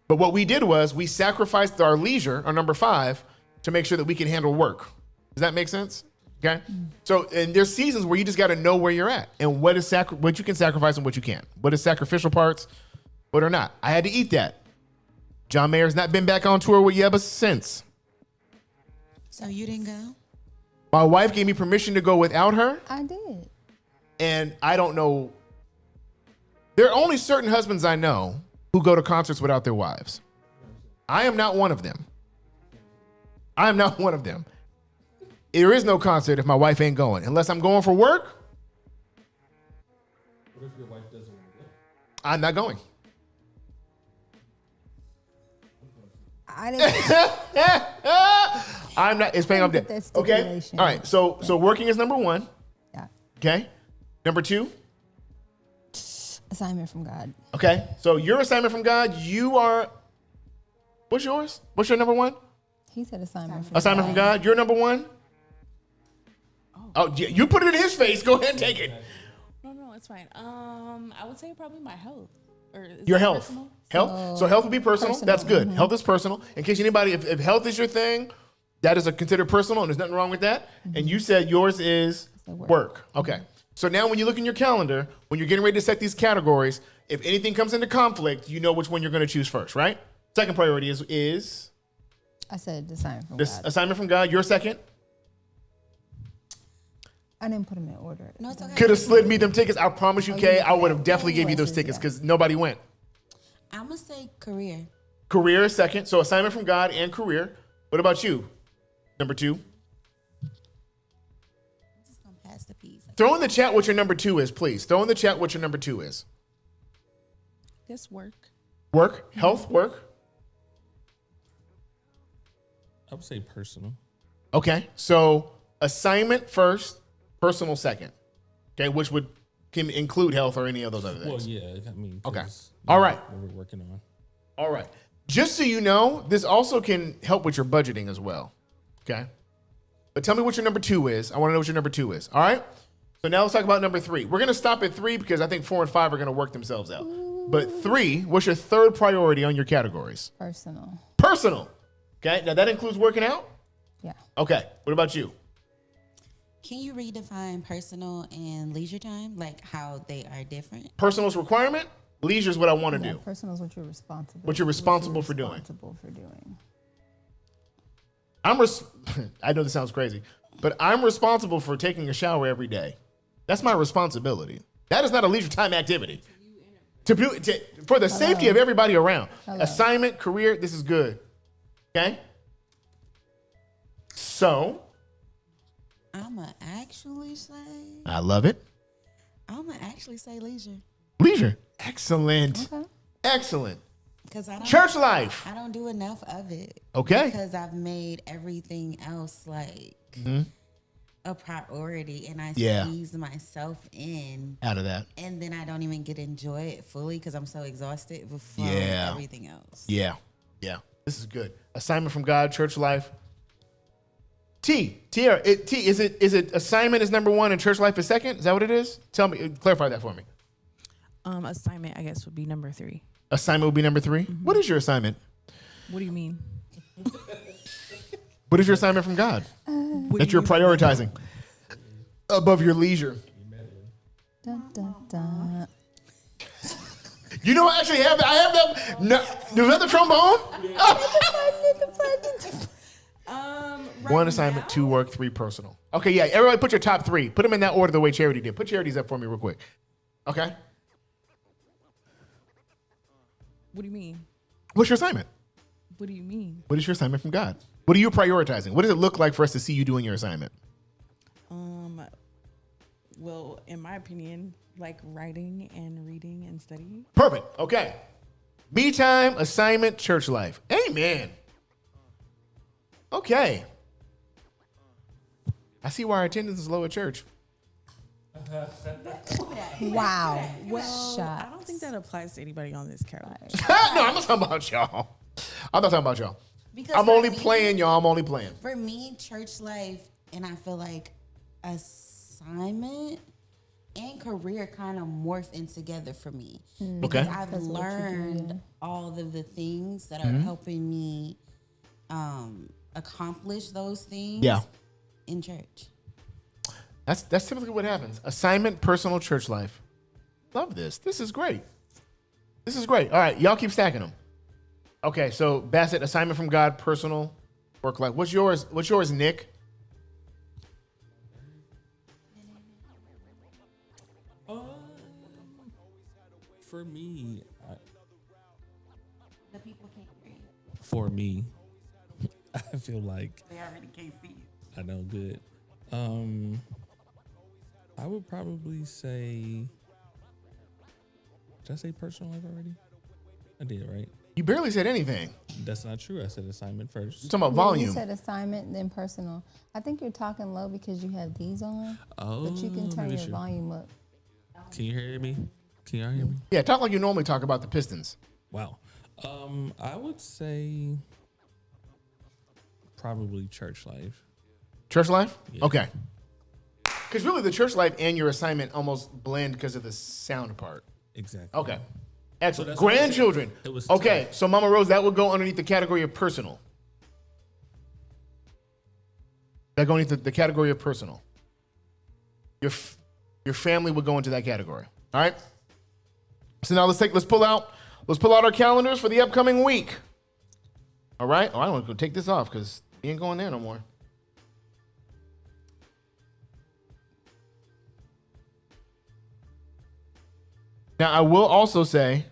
But what we did was we sacrificed our leisure, our number 5, to make sure that we can handle work. Does that make sense? Okay. So, and there's seasons where you just got to know where you're at and what you can sacrifice and what you can't. What is sacrificial parts, what are not. I had to eat that. John Mayer's not been back on tour with Yeba since. So you didn't go? My wife gave me permission to go without her. I did. And I don't know. There are only certain husbands I know who go to concerts without their wives. I am not one of them. I am not one of them. There is no concert if my wife ain't going, unless I'm going for work. What if your wife doesn't want to go? I'm not going. I didn't. I'm not. It's paying off debt. That's Okay. stipulation. All right. So working is number 1. Yeah. Okay. Number 2. Assignment from God. Okay. So your assignment from God. You are. What's yours? What's your number 1? He said assignment from Assignment from God. Your number 1. Oh, you put it in his face. Go ahead and take it. No, it's fine. I would say probably my health. Or is Your that health. personal? Health. So health would be personal. That's good. Health is personal. In case anybody, if health is your thing, that is considered personal, and there's nothing wrong with that. And you said yours is work. Okay. So now when you look in your calendar, when you're getting ready to set these categories, if anything comes into conflict, you know which one you're going to choose first, right? Second priority is I said assignment from this God. assignment from God. Your second? I didn't put them in order. No, it's okay. Could have slid me them tickets. I promise you, Kay, I would have yeah. definitely gave you those tickets because nobody went. I'm going to say career. Career is second. So assignment from God and career. What about you? Number 2. I'm just gonna pass the piece. Throw in the chat what your number 2 is, please. Throw in the chat what your number 2 is. Guess work. Work, health, work. I would say personal. Okay, so assignment first, personal second. Okay, which can include health or any of those other Well, things. yeah. I mean, Okay. 'cause, All you know, right. what we're working on. All right. Just so you know, this also can help with your budgeting as well. Okay. But tell me what your number 2 is. I want to know what your number 2 is. All right. So now let's talk about number 3. We're going to stop at 3 because I think 4 and 5 are going to work themselves out. But 3, what's your third priority on your categories? Personal. Personal. Okay. Now that includes working out? Yeah. Okay. What about you? Can you redefine personal and leisure time, like how they are different? Personal's requirement. Leisure is what I want to Yeah, do. personal is what you're responsible. What you're responsible for doing. Responsible for doing. I know this sounds crazy, but I'm responsible for taking a shower every day. That's my responsibility. That is not a leisure time activity. For the safety of everybody around. Assignment, career, this is good. Okay? So. I'ma actually say I love it. leisure. Leisure. Excellent. Okay. Excellent. Because I don't Church life. I don't do enough of it. Okay. Because I've made everything else like a priority, and I Yeah. squeeze myself in, Out of that. and then I don't even get to enjoy it fully because I'm so exhausted before Yeah. everything else. Yeah. Yeah. This is good. Assignment from God, church life. T, is it assignment is number 1 and church life is second? Is that what it is? Tell me, clarify that for me. Assignment, I guess, would be number 3. Assignment will be number 3. What is your assignment? What do you mean? What is your assignment from God that you're prioritizing above your leisure? Dun, dun, dun. You know, I have that. No, there's another trombone. Right 1 assignment, 2 work, 3 personal. Okay, yeah. Everybody, put your top 3. Put them in that order, the way Charity did. Put Charity's up for me real quick. Okay. What do you mean? What's your assignment? What do you mean? What is your assignment from God? What are you prioritizing? What does it look like for us to see you doing your assignment? Well, in my opinion, like writing and reading and studying. Perfect. Okay. Me time, assignment, church life. Amen. Okay. I see why our attendance is low at church. Wow. Well, Shot. I don't think that applies to anybody on this category. No, I'm not talking about y'all. I'm not talking about y'all. Because I'm for only me- playing, y'all. I'm only playing. For me, church life, and I feel like assignment and career kind of morph in together for me. Because Okay. I've That's what you do, learned yeah. all of the things that are helping me accomplish those things Yeah. in church. That's typically what happens. Assignment, personal, church life. Love this. This is great. This is great. All right, y'all keep stacking them. Okay, so Bassett, assignment from God, personal, work life. What's yours? What's yours, Nick? For me, The people can't hear you. for me, I feel like They already can't see you. I know good. I would probably say. Did I say personal life already? I did, right? You barely said anything. That's not true. I said assignment first. You're talking about Yeah, volume. You said assignment, then personal. I think you're talking low because you have these on, Oh, but you can turn maybe your sure. volume up. Can you hear me? Can y'all hear me? Yeah, talk like you normally talk about the Pistons. Wow. I would say probably church life. Church life? Yeah. Okay. Because really the church life and your assignment almost blend because of the sound part. Exactly. Okay. Excellent. that's what I said. Grandchildren. It was Okay, tough. so Mama Rose, that would go underneath the category of personal. That go underneath the category of personal. Your family would go into that category. All right. So now let's pull out our calendars for the upcoming week. All right. Oh, I don't want to go take this off because you ain't going there no more. Now I will also say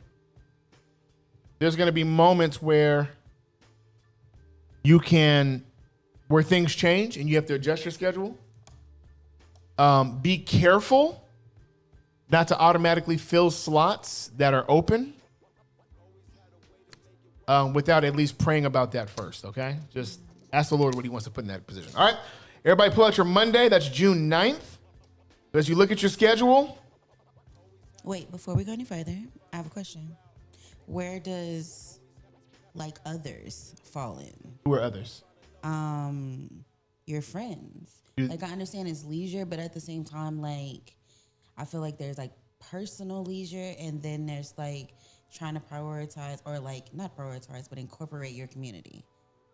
there's going to be moments where You can, where things change and you have to adjust your schedule, be careful not to automatically fill slots that are open without at least praying about that first, okay? Just ask the Lord what he wants to put in that position. All right, everybody pull out your Monday. That's June 9th. As you look at your schedule. Wait, before we go any further, I have a question. Where does, like, others fall in? Who are others? Your friends. Like, I understand it's leisure, but at the same time, like, I feel like there's, like, personal leisure, and then there's, like, trying to prioritize, or, like, not prioritize, but incorporate your community.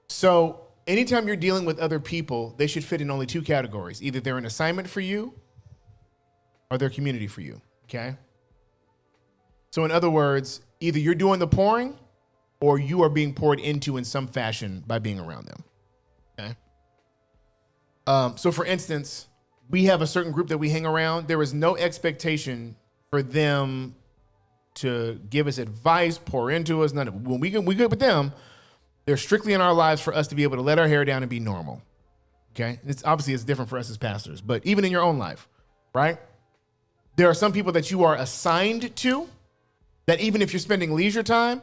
So anytime you're dealing with other people, they should fit in only two categories. Either they're an assignment for you or they're community for you, okay? So in other words, either you're doing the pouring or you are being poured into in some fashion by being around them, okay? So for instance, we have a certain group that we hang around. There is no expectation for them to give us advice, pour into us. None of it. When we good with them, they're strictly in our lives for us to be able to let our hair down and be normal, okay? It's obviously it's different for us as pastors, but even in your own life, right? There are some people that you are assigned to, that even if you're spending leisure time,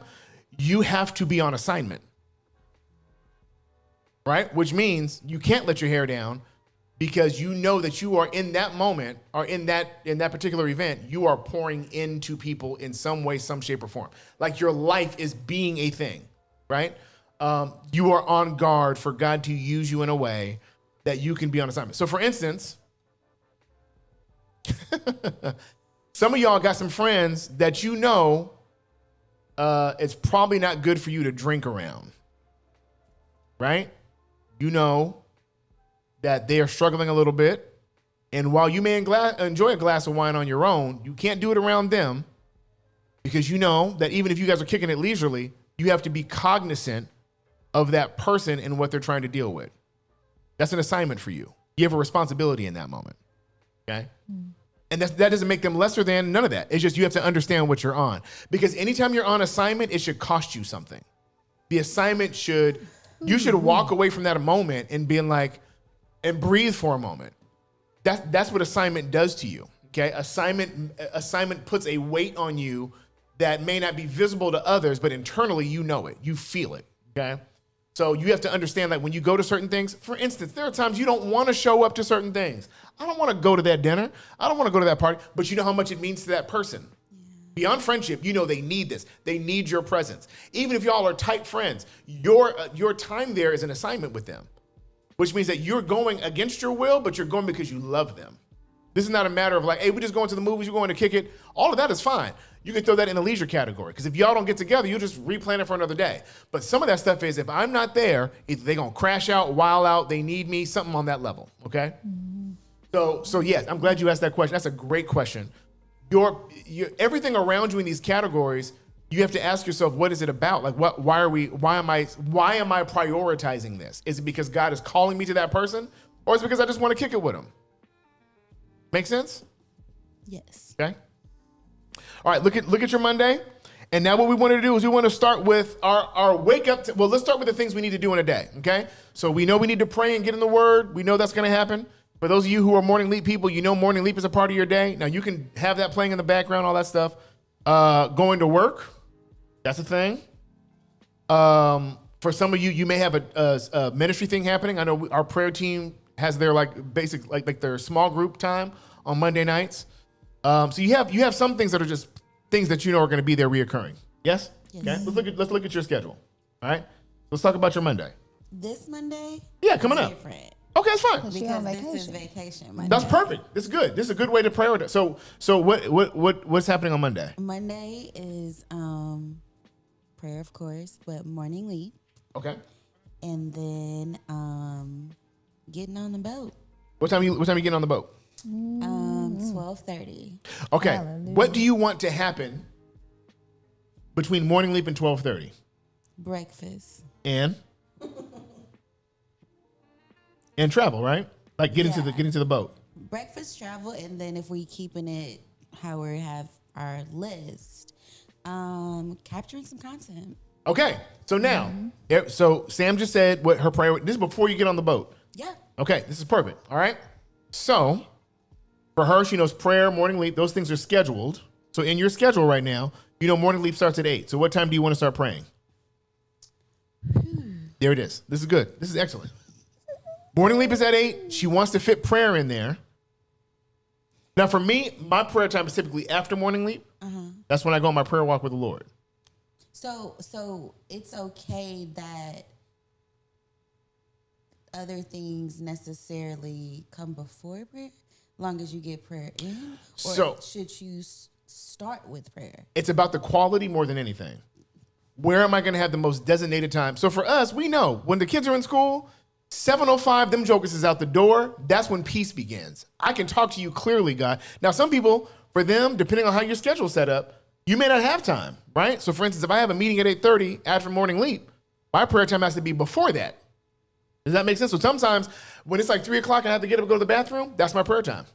you have to be on assignment, right? Which means you can't let your hair down because you know that you are in that moment or in that particular event, you are pouring into people in some way, some shape or form. Like your life is being a thing, right? You are on guard for God to use you in a way that you can be on assignment. So for instance, some of y'all got some friends that you know it's probably not good for you to drink around, right? You know that they are struggling a little bit. And while you may enjoy a glass of wine on your own, you can't do it around them because you know that even if you guys are kicking it leisurely, you have to be cognizant of that person and what they're trying to deal with. That's an assignment for you. You have a responsibility in that moment, okay? And that doesn't make them lesser than, none of that. It's just you have to understand what you're on. Because anytime you're on assignment, it should cost you something. The assignment you should walk away from that moment and being like, and breathe for a moment. That's what assignment does to you, okay? Assignment puts a weight on you that may not be visible to others, but internally you know it, you feel it, okay? So you have to understand that when you go to certain things, for instance, there are times you don't want to show up to certain things. I don't want to go to that dinner. I don't want to go to that party, but you know how much it means to that person. Beyond friendship, you know they need this. They need your presence. Even if y'all are tight friends, your time there is an assignment with them, which means that you're going against your will, but you're going because you love them. This is not a matter of like, hey, we're just going to the movies, we're going to kick it. All of that is fine. You can throw that in the leisure category because if y'all don't get together, you'll just replan it for another day. But some of that stuff is if I'm not there, either they're going to crash out, wild out, they need me, something on that level, okay? So yes, I'm glad you asked that question. That's a great question. Your everything around you in these categories, you have to ask yourself, what is it about? Like, why am I prioritizing this? Is it because God is calling me to that person, or is it because I just want to kick it with him? Make sense? Yes. Okay. All right, look at your Monday. And now what we want to do is we want to start with our wake up. Well, let's start with the things we need to do in a day, okay? So we know we need to pray and get in the word. We know that's going to happen. For those of you who are morning leap people, you know morning leap is a part of your day. Now you can have that playing in the background, all that stuff. Going to work, that's a thing. For some of you, you may have a ministry thing happening. I know our prayer team has their basic their small group time on Monday nights. So you have some things that are just things that you know are going to be there reoccurring. Yes? Yes. Okay. Let's look at your schedule. All right. Let's talk about your Monday. This Monday? Yeah, coming up. Different. Okay, that's fine. She on Because this is vacation. vacation Monday. That's perfect. This is good. This is a good way to prioritize. So what's happening on Monday? Monday is prayer, of course, but morning leap, Okay. and then getting on the boat. What time you getting on the boat? 12:30. Okay. Hallelujah. What do you want to happen between morning leap and 12:30? Breakfast. And travel, right? Like get into the boat. Breakfast, travel, and then if we keeping it how we have our list, capturing some content. Okay. So now, so Sam just said what her priority. This is before you get on the boat. Yeah. Okay. This is perfect. All right. So for her, she knows prayer, morning leap. Those things are scheduled. So in your schedule right now, you know morning leap starts at 8. So what time do you want to start praying? There it is. This is good. This is excellent. Morning leap is at 8. She wants to fit prayer in there. Now, for me, my prayer time is typically after morning leap. That's when I go on my prayer walk with the Lord. So it's okay that other things necessarily come before prayer, long as you get prayer in, or So- should you start with prayer? It's about the quality more than anything. Where am I going to have the most designated time? So for us, we know when the kids are in school, 7:05, them jokers is out the door. That's when peace begins. I can talk to you clearly, God. Now, some people, for them, depending on how your schedule's set up, you may not have time, right? So for instance, if I have a meeting at 8:30 after morning leap, my prayer time has to be before that. Does that make sense? So sometimes when it's like 3 o'clock and I have to get up and go to the bathroom, that's my prayer time.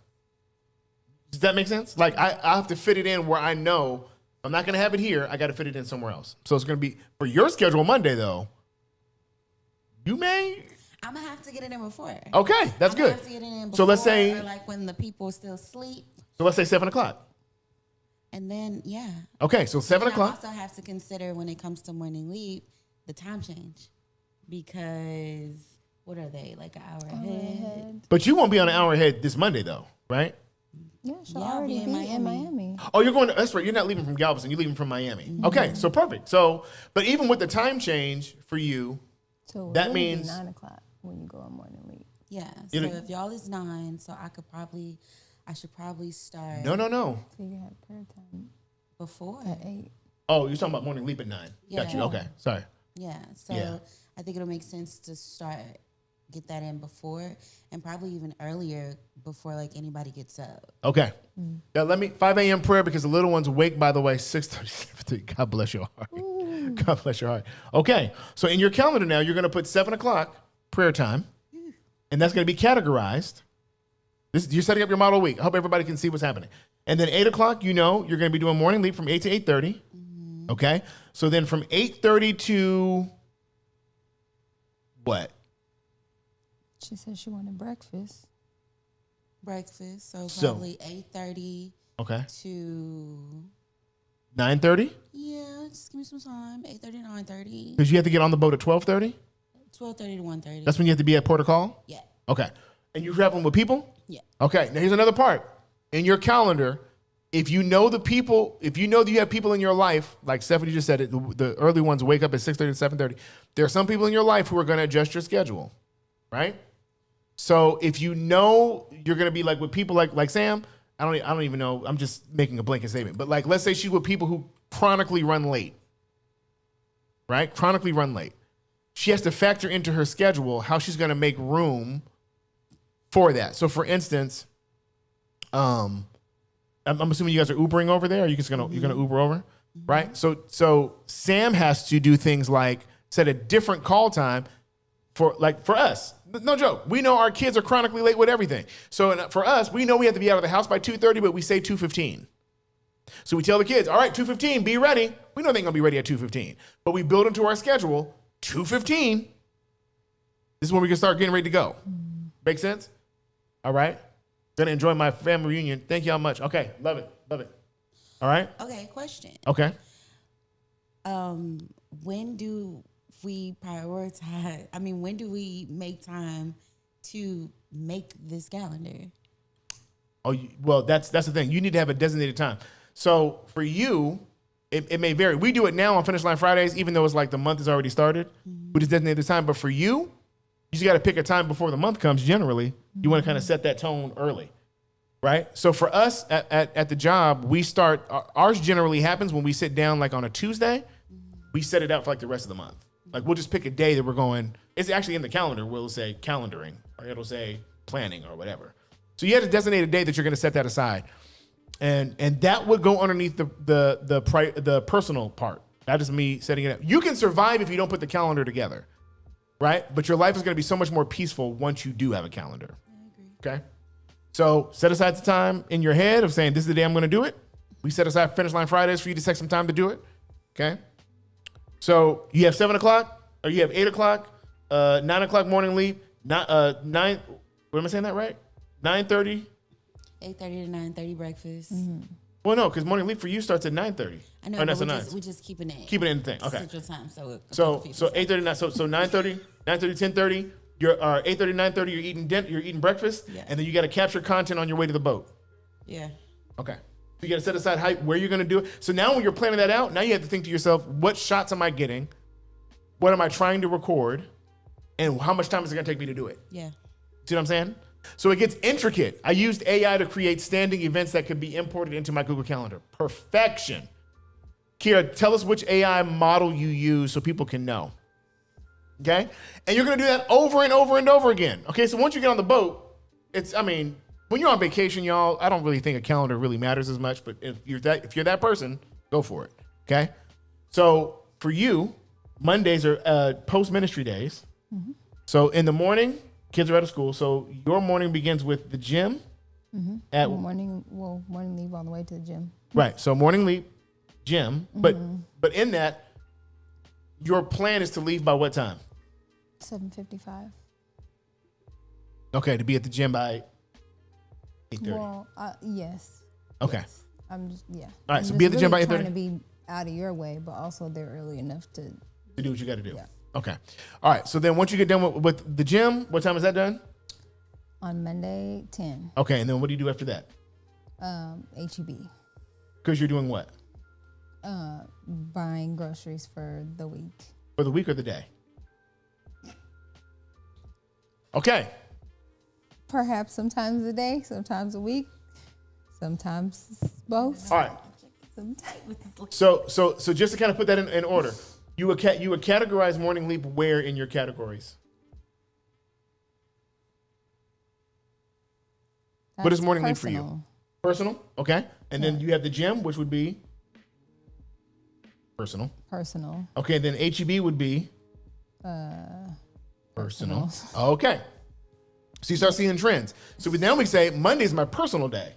Does that make sense? Like I have to fit it in where I know I'm not going to have it here. I got to fit it in somewhere else. So it's going to be for your schedule Monday though. You may. I'm gonna have to get it in before. Okay, that's I'm gonna good. have to get it in So let's before, say- or like when the people still sleep, So let's say 7 o'clock. and then yeah. Okay, so 7 And I o'clock. also have to consider when it comes to morning leap, the time change, because what are they, like an hour ahead? But you won't be on an hour ahead this Monday though, right? Yeah, she'll Yeah, I'll already be in be in Miami. Miami. Oh, you're going to, that's right. You're not leaving from Galveston. You're leaving from Miami. Okay, so perfect. So, but even with the time change for you, So That it'll be means- 9 o'clock when you go on morning leave. Yeah. So It'll- if y'all is 9, so I should probably start no. So you can have prayer time before. at 8. Oh, you're talking about morning leap at 9. Got you. Yeah. Okay, sorry. Yeah. So Yeah. I think it'll make sense to get that in before, and probably even earlier before like anybody gets up. Okay. Now let me 5 a.m. prayer because the little one's awake. By the way, 6:30. God bless your heart. God bless your heart. Okay, so in your calendar now, you're going to put 7 o'clock prayer time, and that's going to be categorized. You're setting up your model week. I hope everybody can see what's happening. And then 8 o'clock, you know, you're going to be doing morning leap from 8 to 8:30. Okay, so then from 8:30 to what? She said she wanted breakfast. Breakfast. So So- probably 8:30 Okay, to 9:30 yeah. Just give me some time. 8:30 to 9:30. because you have to get on the boat at 12:30. 12:30 to 1:30. That's when you have to be at Port of Call. Yeah. Okay, and you're traveling with people. Yeah. Okay, now here's another part. In your calendar, if you know the people, if you know that you have people in your life, like Stephanie just said it, the early ones wake up at 6:30 to 7:30. There are some people in your life who are going to adjust your schedule, right? So if you know you're going to be like with people like Sam, I don't even know. I'm just making a blanket statement. But like, let's say she's with people who chronically run late, right? Chronically run late. She has to factor into her schedule how she's going to make room for that. So for instance, I'm assuming you guys are Ubering over there. Or you're gonna Uber over, right? So Sam has to do things like set a different call time for us. No joke. We know our kids are chronically late with everything. So for us, we know we have to be out of the house by 2:30, but we say 2:15. So we tell the kids, all right, 2:15, be ready. We know they're gonna be ready at 2:15, but we build into our schedule 2:15. This is when we can start getting ready to go. Make sense? All right. Gonna enjoy my family reunion. Thank y'all much. Okay, love it. All right. Okay. Question. Okay. When do we prioritize? I mean, when do we make time to make this calendar? Oh, well, that's the thing. You need to have a designated time. So for you, it may vary. We do it now on Finish Line Fridays, even though it's like the month has already started. We just designate the time. But for you, you just got to pick a time before the month comes. Generally, you want to kind of set that tone early, right? So for us at the job, we start. Ours generally happens when we sit down like on a Tuesday. We set it out for like the rest of the month. Like we'll just pick a day that we're going. It's actually in the calendar. We'll say calendaring, or it'll say planning, or whatever. So you have to designate a day that you're going to set that aside, and that would go underneath the personal part. That is me setting it up. You can survive if you don't put the calendar together, right? But your life is going to be so much more peaceful once you do have a calendar. I agree. Okay, so set aside the time in your head of saying this is the day I'm going to do it. We set aside Finish Line Fridays for you to take some time to do it. Okay. So you have 7 o'clock, or you have 8 o'clock, 9 o'clock morning leap, 9. What am I saying that right? 9:30. 8:30 to 9:30 breakfast. Well, no, because morning leap for you starts at 9:30. I know, Or but that's we're just keeping it. Keep it in the thing. Okay. Central time. So 8:30, so 9:30, 10:30. You're 8:30, 9:30. You're eating breakfast, Yeah. and then you got to capture content on your way to the boat. Yeah. Okay. So you got to set aside where you're going to do it. So now when you're planning that out, now you have to think to yourself, what shots am I getting? What am I trying to record? And how much time is it going to take me to do it? Yeah. See what I'm saying? So it gets intricate. I used AI to create standing events that could be imported into my Google Calendar. Perfection. Kira, tell us which AI model you use so people can know. Okay? And you're going to do that over and over and over again. Okay? So once you get on the boat, when you're on vacation, y'all, I don't really think a calendar really matters as much, but if you're that person, go for it. Okay? So for you, Mondays are post-ministry days. Mm-hmm. So in the morning, kids are out of school. So your morning begins with the gym. Mm-hmm. At morning leave all the way to the gym. Right. So morning leap, gym. But in that, your plan is to leave by what time? 7:55. Okay, to be at the gym by 8:30. Well, yes. Okay. Yes. I'm just All right, so I'm be at the just gym by really 8:30. trying to be out of your way, but also there early enough to To do what you got to do. Yeah. Okay. All right. So then once you get done with the gym, what time is that done? on Monday 10. Okay. And then what do you do after that? HEB. Because you're doing what? Buying groceries for the week. For the week or the day? Okay. Perhaps sometimes a day, sometimes a week, sometimes both. All right. Sometimes. So just to kind of put that in order, you would categorize morning leap where in your categories? What is morning leap for you? Personal, okay. And then you have the gym, which would be personal. Personal. Okay, then HEB would be personal. Okay. So you start seeing trends. So now we say Monday's my personal day.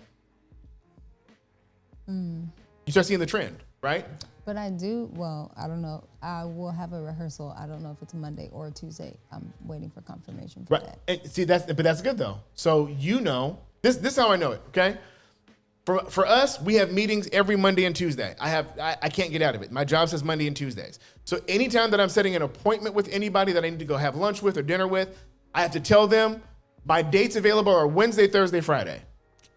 You start seeing the trend, right? But I don't know. I will have a rehearsal. I don't know if it's Monday or Tuesday. I'm waiting for confirmation for Right. that. And see, that's good though. So this is how I know it, okay? For us, we have meetings every Monday and Tuesday. I can't get out of it. My job says Monday and Tuesdays. So anytime that I'm setting an appointment with anybody that I need to go have lunch with or dinner with, I have to tell them my dates available are Wednesday, Thursday, Friday.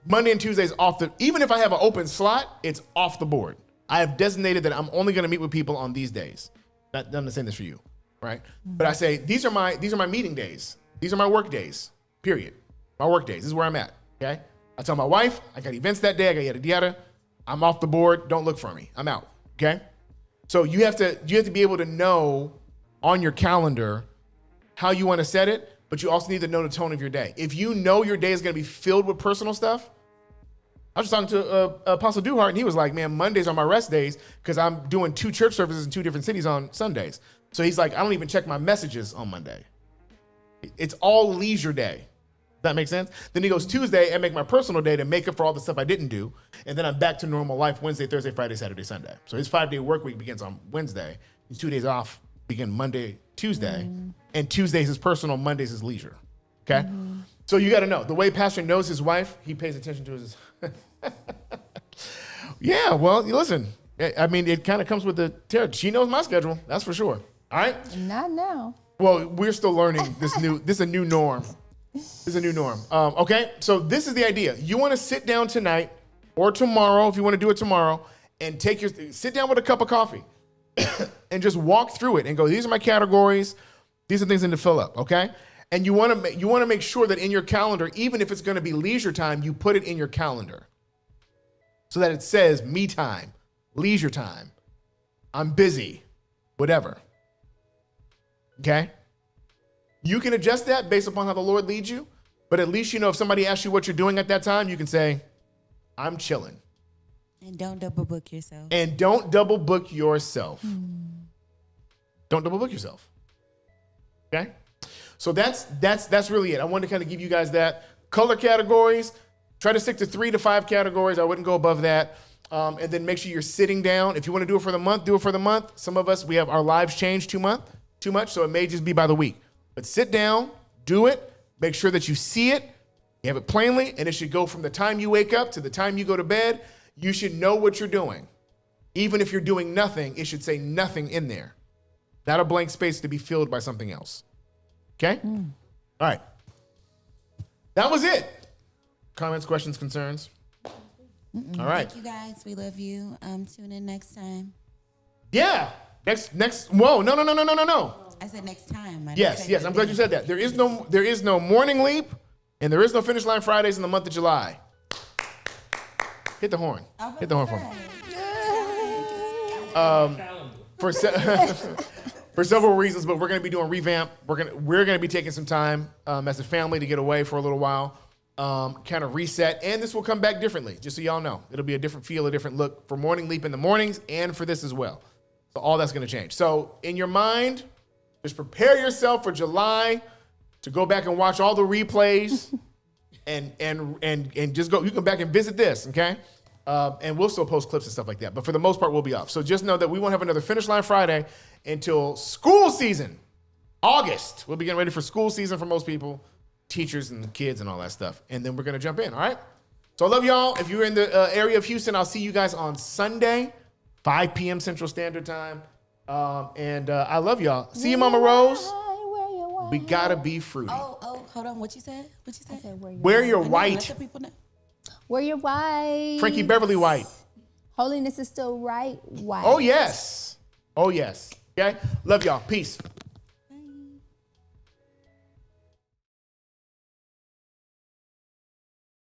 Monday and Tuesdays even if I have an open slot, it's off the board. I have designated that I'm only going to meet with people on these days. I'm not saying this for you, right? But I say these are my meeting days. These are my work days. Period. My work days. This is where I'm at. Okay. I tell my wife I got events that day. I got yada yada. I'm off the board. Don't look for me. I'm out. Okay. So you have to be able to know on your calendar how you want to set it, but you also need to know the tone of your day. If you know your day is going to be filled with personal stuff. I was just talking to Apostle Duhart, and he was like, man, Mondays are my rest days because I'm doing 2 church services in 2 different cities on Sundays. So he's like, I don't even check my messages on Monday. It's all leisure day. Does that make sense? Then he goes, Tuesday, I make my personal day to make up for all the stuff I didn't do. And then I'm back to normal life Wednesday, Thursday, Friday, Saturday, Sunday. So his 5-day work week begins on Wednesday. His 2 days off begin Monday, Tuesday. And Tuesdays is personal, Mondays is leisure. Okay? So you got to know. The way Pastor knows his wife, he pays attention to his... Yeah, well, listen. I mean, it kind of comes with the territory. She knows my schedule. That's for sure. All right? Not now. Well, we're still learning this is a new norm. This is a new norm. Okay? So this is the idea. You want to sit down tonight or tomorrow, if you want to do it tomorrow, and sit down with a cup of coffee and just walk through it and go, these are my categories. These are things I need to fill up, okay? And you want to make sure that in your calendar, even if it's going to be leisure time, you put it in your calendar so that it says me time, leisure time, I'm busy, whatever. Okay? You can adjust that based upon how the Lord leads you, but at least if somebody asks you what you're doing at that time, you can say, I'm chilling. And don't double book yourself. And don't double book yourself. Don't double book yourself. Okay? So that's really it. I wanted to kind of give you guys that. Color categories, try to stick to 3 to 5 categories. I wouldn't go above that. And then make sure you're sitting down. If you want to do it for the month, do it for the month. Some of us, we have our lives changed too much, so it may just be by the week. But sit down, do it, make sure that you see it, you have it plainly, and it should go from the time you wake up to the time you go to bed. You should know what you're doing. Even if you're doing nothing, it should say nothing in there. Not a blank space to be filled by something else. Okay? All right. That was it. Comments, questions, concerns? All right. Thank you guys. We love you. Tune in next time. Yeah. Next. Whoa. No. I said next time. I didn't Yes. say I'm glad you said that. There is no morning leap, and there is no finish line Fridays in the month of July. Hit the horn. Hit the horn for me. For several reasons, but we're going to be doing revamp. We're going to be taking some time as a family to get away for a little while, kind of reset, and this will come back differently. Just so y'all know, it'll be a different feel, a different look for Morning Leap in the mornings, and for this as well. So all that's going to change. So in your mind, just prepare yourself for July to go back and watch all the replays, and just go. You can back and visit this, okay? And we'll still post clips and stuff like that. But for the most part, we'll be off. So just know that we won't have another Finish Line Friday until school season, August. We'll be getting ready for school season for most people, teachers and kids and all that stuff. And then we're going to jump in, all right? So I love y'all. If you're in the area of Houston, I'll see you guys on Sunday, 5 p.m. Central Standard Time. I love y'all. See you, Mama Rose. We got to be fruity. Oh, hold on. What you said? I said, Wear your Let white. the people know. wear your white. Frankie Beverly white. Holiness is still right. White. Oh, yes. Okay? Love y'all. Peace.